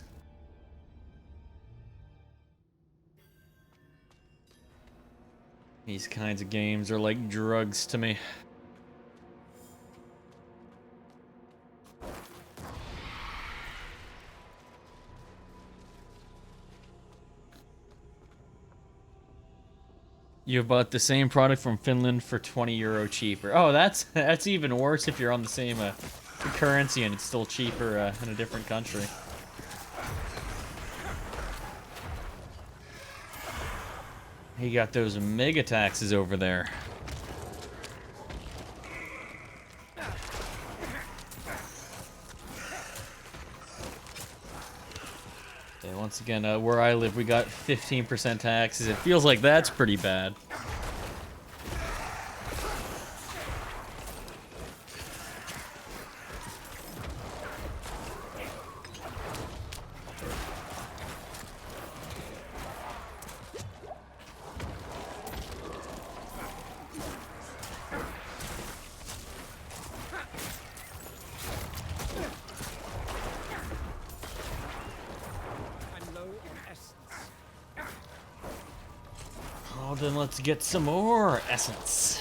These kinds of games are like drugs to me. You bought the same product from Finland for €20 cheaper. Oh, that's even worse if you're on the same currency and it's still cheaper in a different country. He got those mega taxes over there. Okay, once again, where I live, we got 15% taxes. It feels like that's pretty bad. Oh, then let's get some more essence.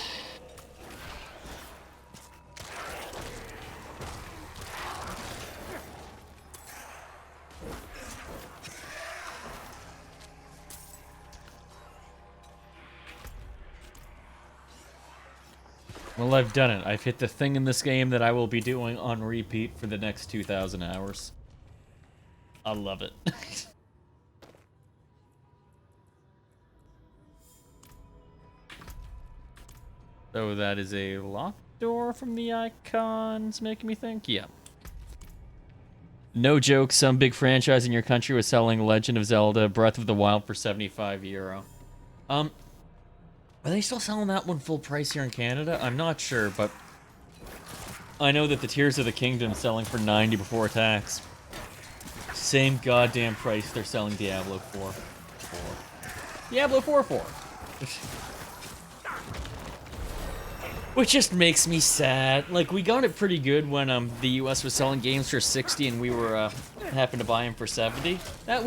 Well, I've done it. I've hit the thing in this game that I will be doing on repeat for the next 2,000 hours. I love it. So that is a locked door from the icons, making me think? Yeah. No joke, some big franchise in your country was selling Legend of Zelda Breath of the Wild for €75. Are they still selling that one full price here in Canada? I'm not sure, but I know that the Tears of the Kingdom is selling for $90 before tax. Same goddamn price they're selling Diablo 4 for. Diablo 4 for. Which just makes me sad. Like, we got it pretty good when the US was selling games for $60 and we were happened to buy them for $70. That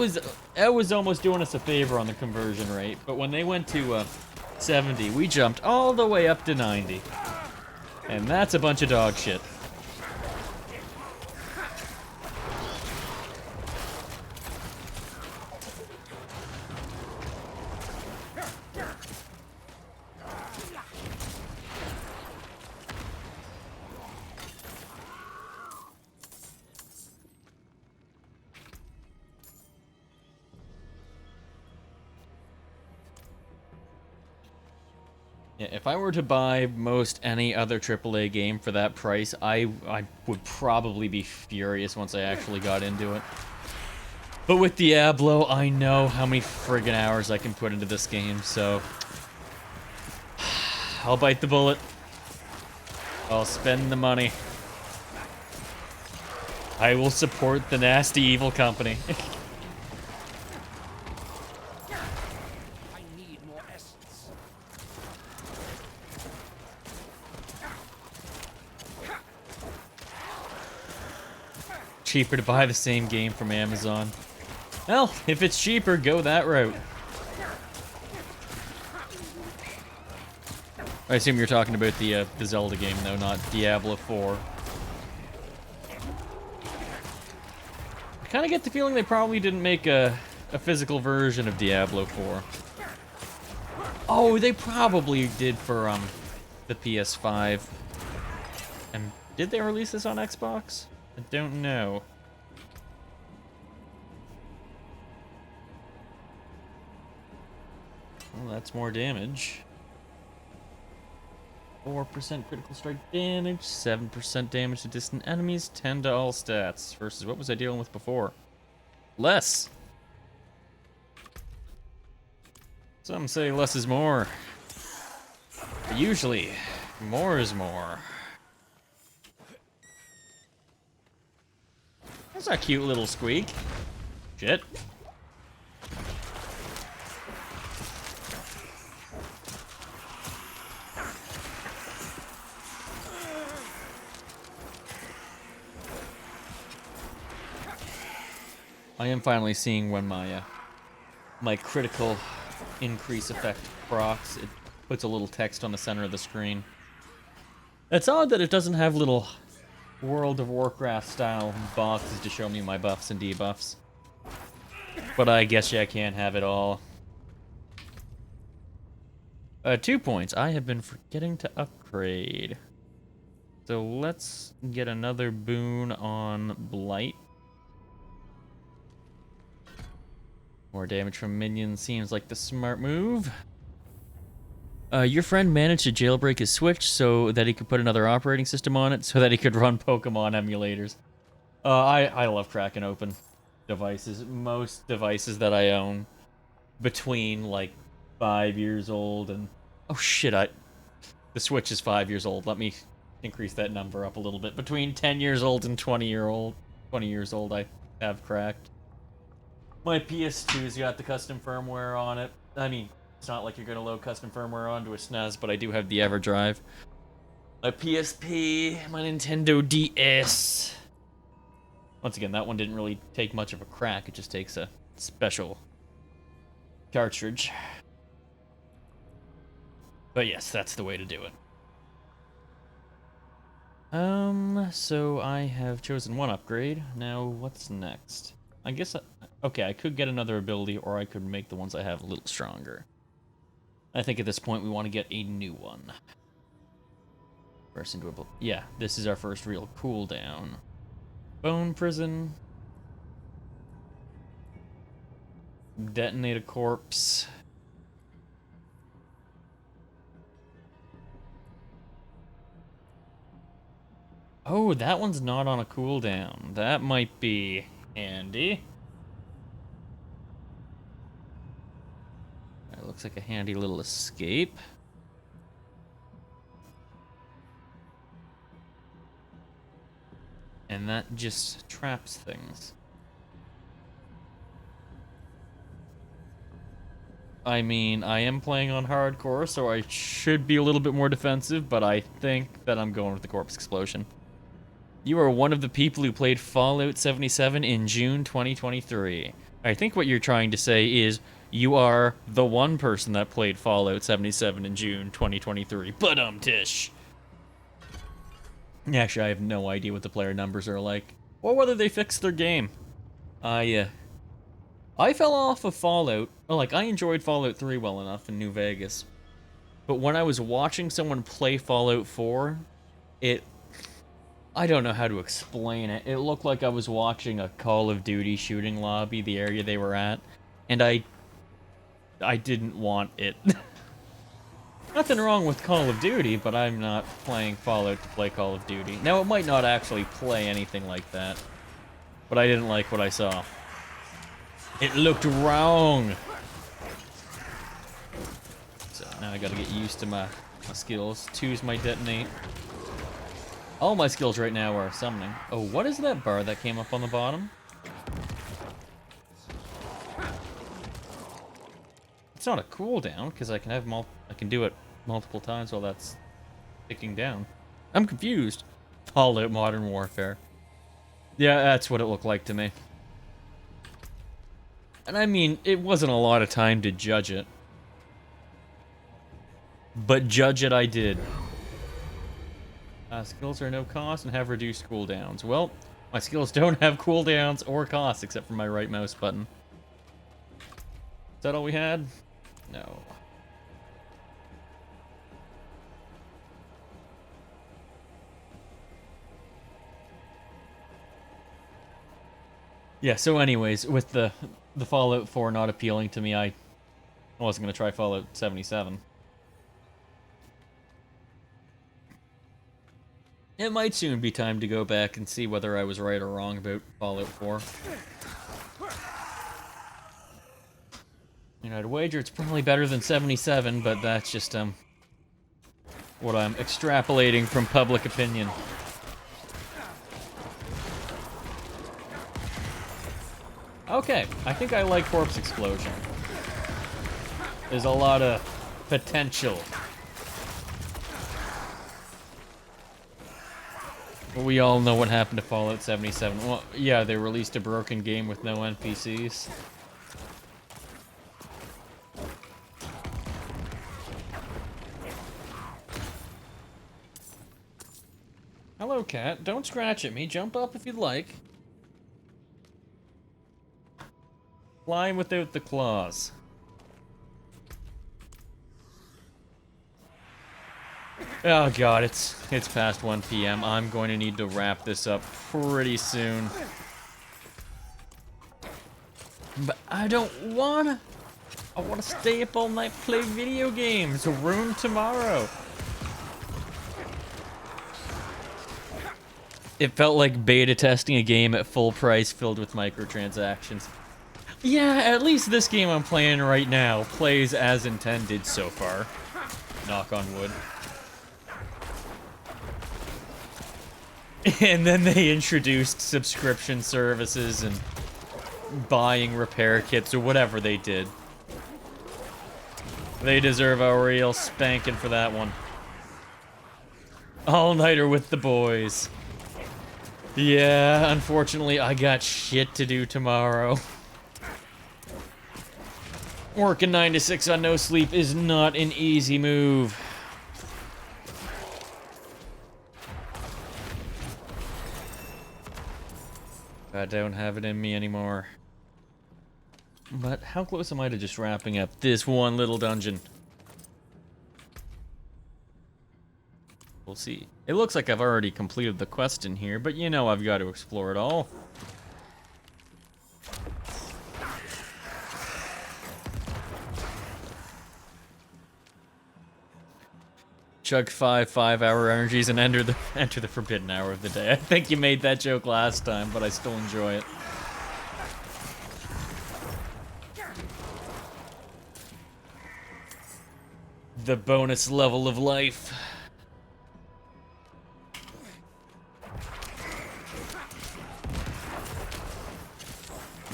was almost doing us a favor on the conversion rate. But when they went to $70, we jumped all the way up to $90. And that's a bunch of dog shit. Yeah, if I were to buy most any other AAA game for that price, I would probably be furious once I actually got into it. But with Diablo, I know how many friggin' hours I can put into this game, so I'll bite the bullet. I'll spend the money. I will support the nasty evil company. I need more essence. Cheaper to buy the same game from Amazon. Well, if it's cheaper, go that route. I assume you're talking about the Zelda game, though, not Diablo IV. I kind of get the feeling they probably didn't make a physical version of Diablo IV. Oh, they probably did for the PS5. And did they release this on Xbox? I don't know. Well, that's more damage. 4% critical strike damage, 7% damage to distant enemies, 10 to all stats. Versus what was I dealing with before? Less. Some say less is more. But usually, more is more. That's a cute little squeak. Shit. I am finally seeing when my my critical increase effect procs. It puts a little text on the center of the screen. It's odd that it doesn't have little World of Warcraft style boxes to show me my buffs and debuffs. But I guess I can't have it all. 2 points. I have been forgetting to upgrade. So let's get another boon on Blight. More damage from minions seems like the smart move. Your friend managed to jailbreak his Switch so that he could put another operating system on it so that he could run Pokemon emulators. I love cracking open devices. Most devices that I own between like 5 years old and... Oh shit, the Switch is 5 years old. Let me increase that number up a little bit. Between 10 years old and 20 years old I have cracked. My PS2's got the custom firmware on it. I mean, it's not like you're gonna load custom firmware onto a SNES, but I do have the EverDrive. My PSP, my Nintendo DS. Once again, that one didn't really take much of a crack. It just takes a special cartridge. But yes, that's the way to do it. So I have chosen one upgrade. Now, what's next? I guess, okay, I could get another ability, or I could make the ones I have a little stronger. I think at this point we want to get a new one. Burst into a... Yeah, this is our first real cooldown. Bone Prison. Detonate a corpse. Oh, that one's not on a cooldown. That might be handy. That looks like a handy little escape. And that just traps things. I mean, I am playing on hardcore, so I should be a little bit more defensive, but I think that I'm going with the corpse explosion. You are one of the people who played Fallout 77 in June 2023. I think what you're trying to say is you are the one person that played Fallout 77 in June 2023. But tish. Actually, I have no idea what the player numbers are like, or whether they fixed their game. I fell off of Fallout. Well, like, I enjoyed Fallout 3 well enough in New Vegas. But when I was watching someone play Fallout 4, I don't know how to explain it. It looked like I was watching a Call of Duty shooting lobby, the area they were at. And I didn't want it. Nothing wrong with Call of Duty, but I'm not playing Fallout to play Call of Duty. Now, it might not actually play anything like that, but I didn't like what I saw. It looked wrong! So now I gotta get used to my skills. 2's my detonate. All my skills right now are summoning. Oh, what is that bar that came up on the bottom? It's not a cooldown, because I can have I can do it multiple times while that's ticking down. I'm confused. Fallout Modern Warfare. Yeah, that's what it looked like to me. And I mean, it wasn't a lot of time to judge it. But judge it I did. Skills are no cost and have reduced cooldowns. Well, my skills don't have cooldowns or costs except for my right mouse button. Is that all we had? No. Yeah, so anyways, with the Fallout 4 not appealing to me, I wasn't going to try Fallout 77. It might soon be time to go back and see whether I was right or wrong about Fallout 4. You know, I'd wager it's probably better than 77, but that's just, what I'm extrapolating from public opinion. Okay, I think I like Corpse Explosion. There's a lot of potential. We all know what happened to Fallout 77. Well, yeah, they released a broken game with no NPCs. Hello, cat. Don't scratch at me. Jump up if you'd like. Fly without the claws. Oh god, it's past 1 PM. I'm going to need to wrap this up pretty soon. But I don't wanna. I wanna stay up all night, play video games, ruin tomorrow. It felt like beta testing a game at full price filled with microtransactions. Yeah, at least this game I'm playing right now plays as intended so far. Knock on wood. And then they introduced subscription services and buying repair kits or whatever they did. They deserve a real spanking for that one. All-nighter with the boys. Yeah, unfortunately, I got shit to do tomorrow. Working 9 to 6 on no sleep is not an easy move. I don't have it in me anymore. But how close am I to just wrapping up this one little dungeon? We'll see. It looks like I've already completed the quest in here, but you know I've got to explore it all. Chug 5 5-hour energies and enter the forbidden hour of the day. I think you made that joke last time, but I still enjoy it. The bonus level of life.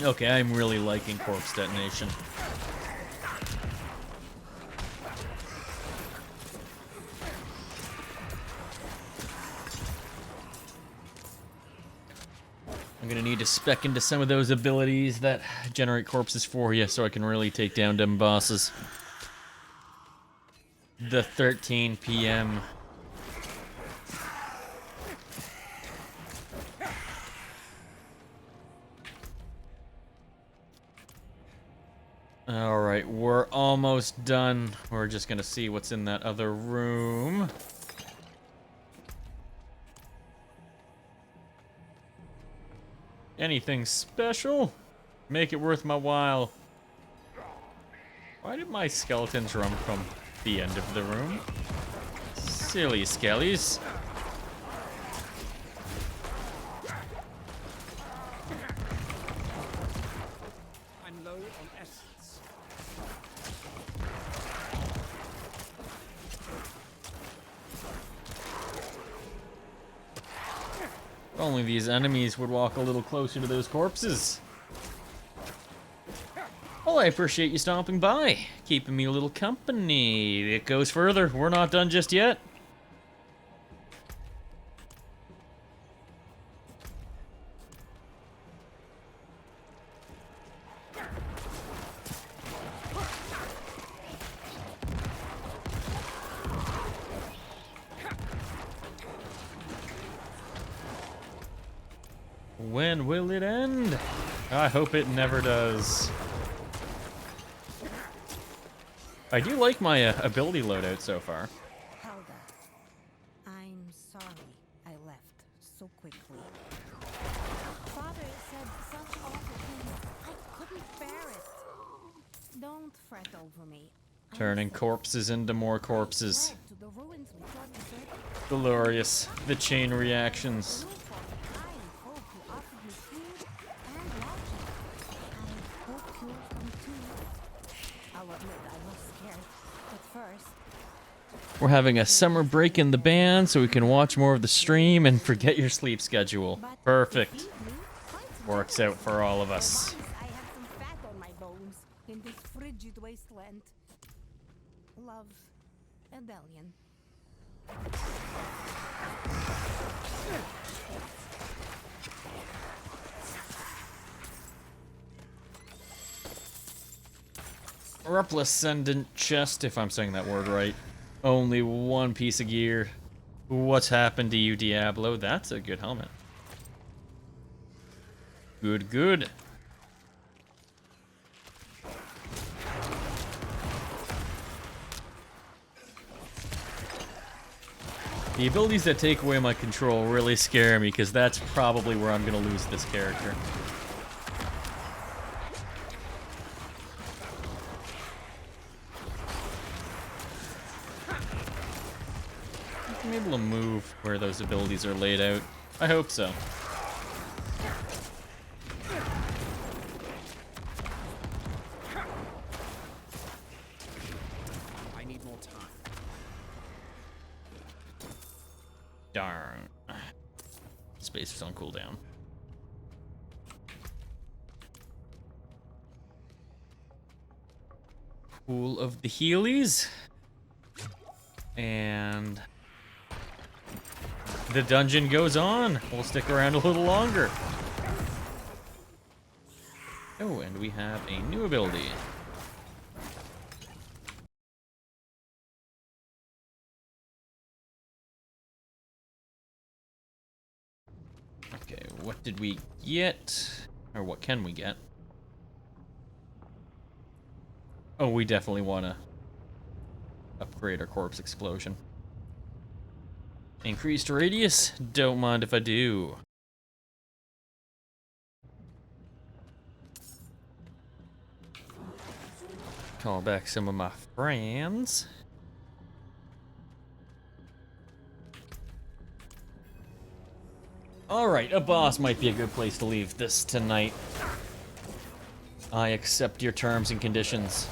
Okay, I'm really liking Corpse Detonation. I'm gonna need to spec into some of those abilities that generate corpses for you so I can really take down them bosses. The 13 PM. Alright, we're almost done. We're just gonna see what's in that other room. Anything special? Make it worth my while. Why did my skeletons run from the end of the room. Silly skellies. I'm low on essence. If only these enemies would walk a little closer to those corpses. Well, I appreciate you stopping by, keeping me a little company. It goes further. We're not done just yet. When will it end? I hope it never does. I do like my ability loadout so far. Helga, I'm sorry I left so quickly. Father said such awful things. I couldn't bear it. Don't fret over me. Turning corpses into more corpses. To the ruins we thought deserted. Glorious. The chain reactions. Folk who offered me food and lodging. I hope you'll come too. I'll admit I was scared at first. We're having a summer break in the band so we can watch more of the stream and forget your sleep schedule. Perfect. Works out for all of us. I have some fat on my bones in this frigid wasteland. Love, Abellion. Replacendant chest, if I'm saying that word right. Only one piece of gear. What's happened to you, Diablo? That's a good helmet. Good, good. The abilities that take away my control really scare me, because that's probably where I'm going to lose this character. I'm able to move where those abilities are laid out. I hope so. I need more time. Darn. Space is on cooldown. Pool of the Healies. And the dungeon goes on. We'll stick around a little longer. Oh, and we have a new ability. Okay, what did we get? Or what can we get? Oh, we definitely want to upgrade our corpse explosion. Increased radius? Don't mind if I do. Call back some of my friends. Alright, a boss might be a good place to leave this tonight. I accept your terms and conditions.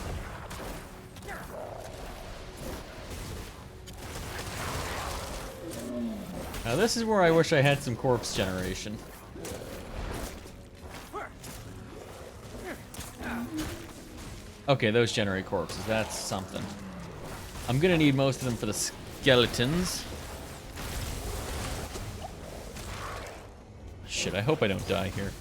Now this is where I wish I had some corpse generation. Okay, those generate corpses. That's something. I'm gonna need most of them for the skeletons. Shit, I hope I don't die here.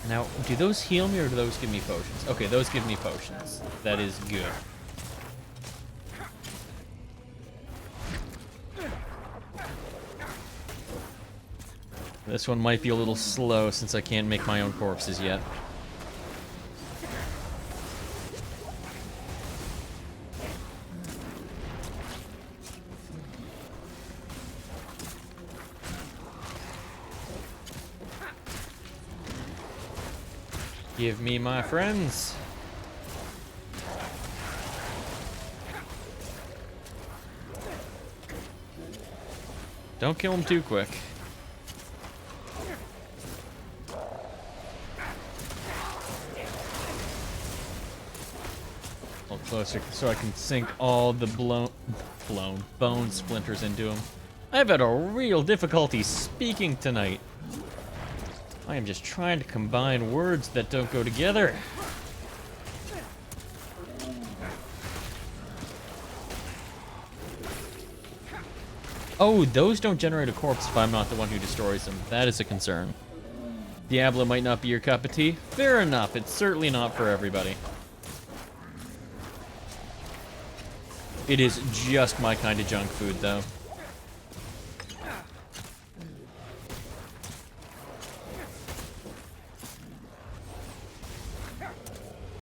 Now, do those heal me or do those give me potions? Okay, those give me potions. That is good. This one might be a little slow since I can't make my own corpses yet. Give me my friends. Don't kill him too quick. A little closer so I can sink all the bone splinters into him. I've had a real difficulty speaking tonight. I am just trying to combine words that don't go together. Oh, those don't generate a corpse if I'm not the one who destroys them. That is a concern. Diablo might not be your cup of tea. Fair enough, it's certainly not for everybody. It is just my kind of junk food, though.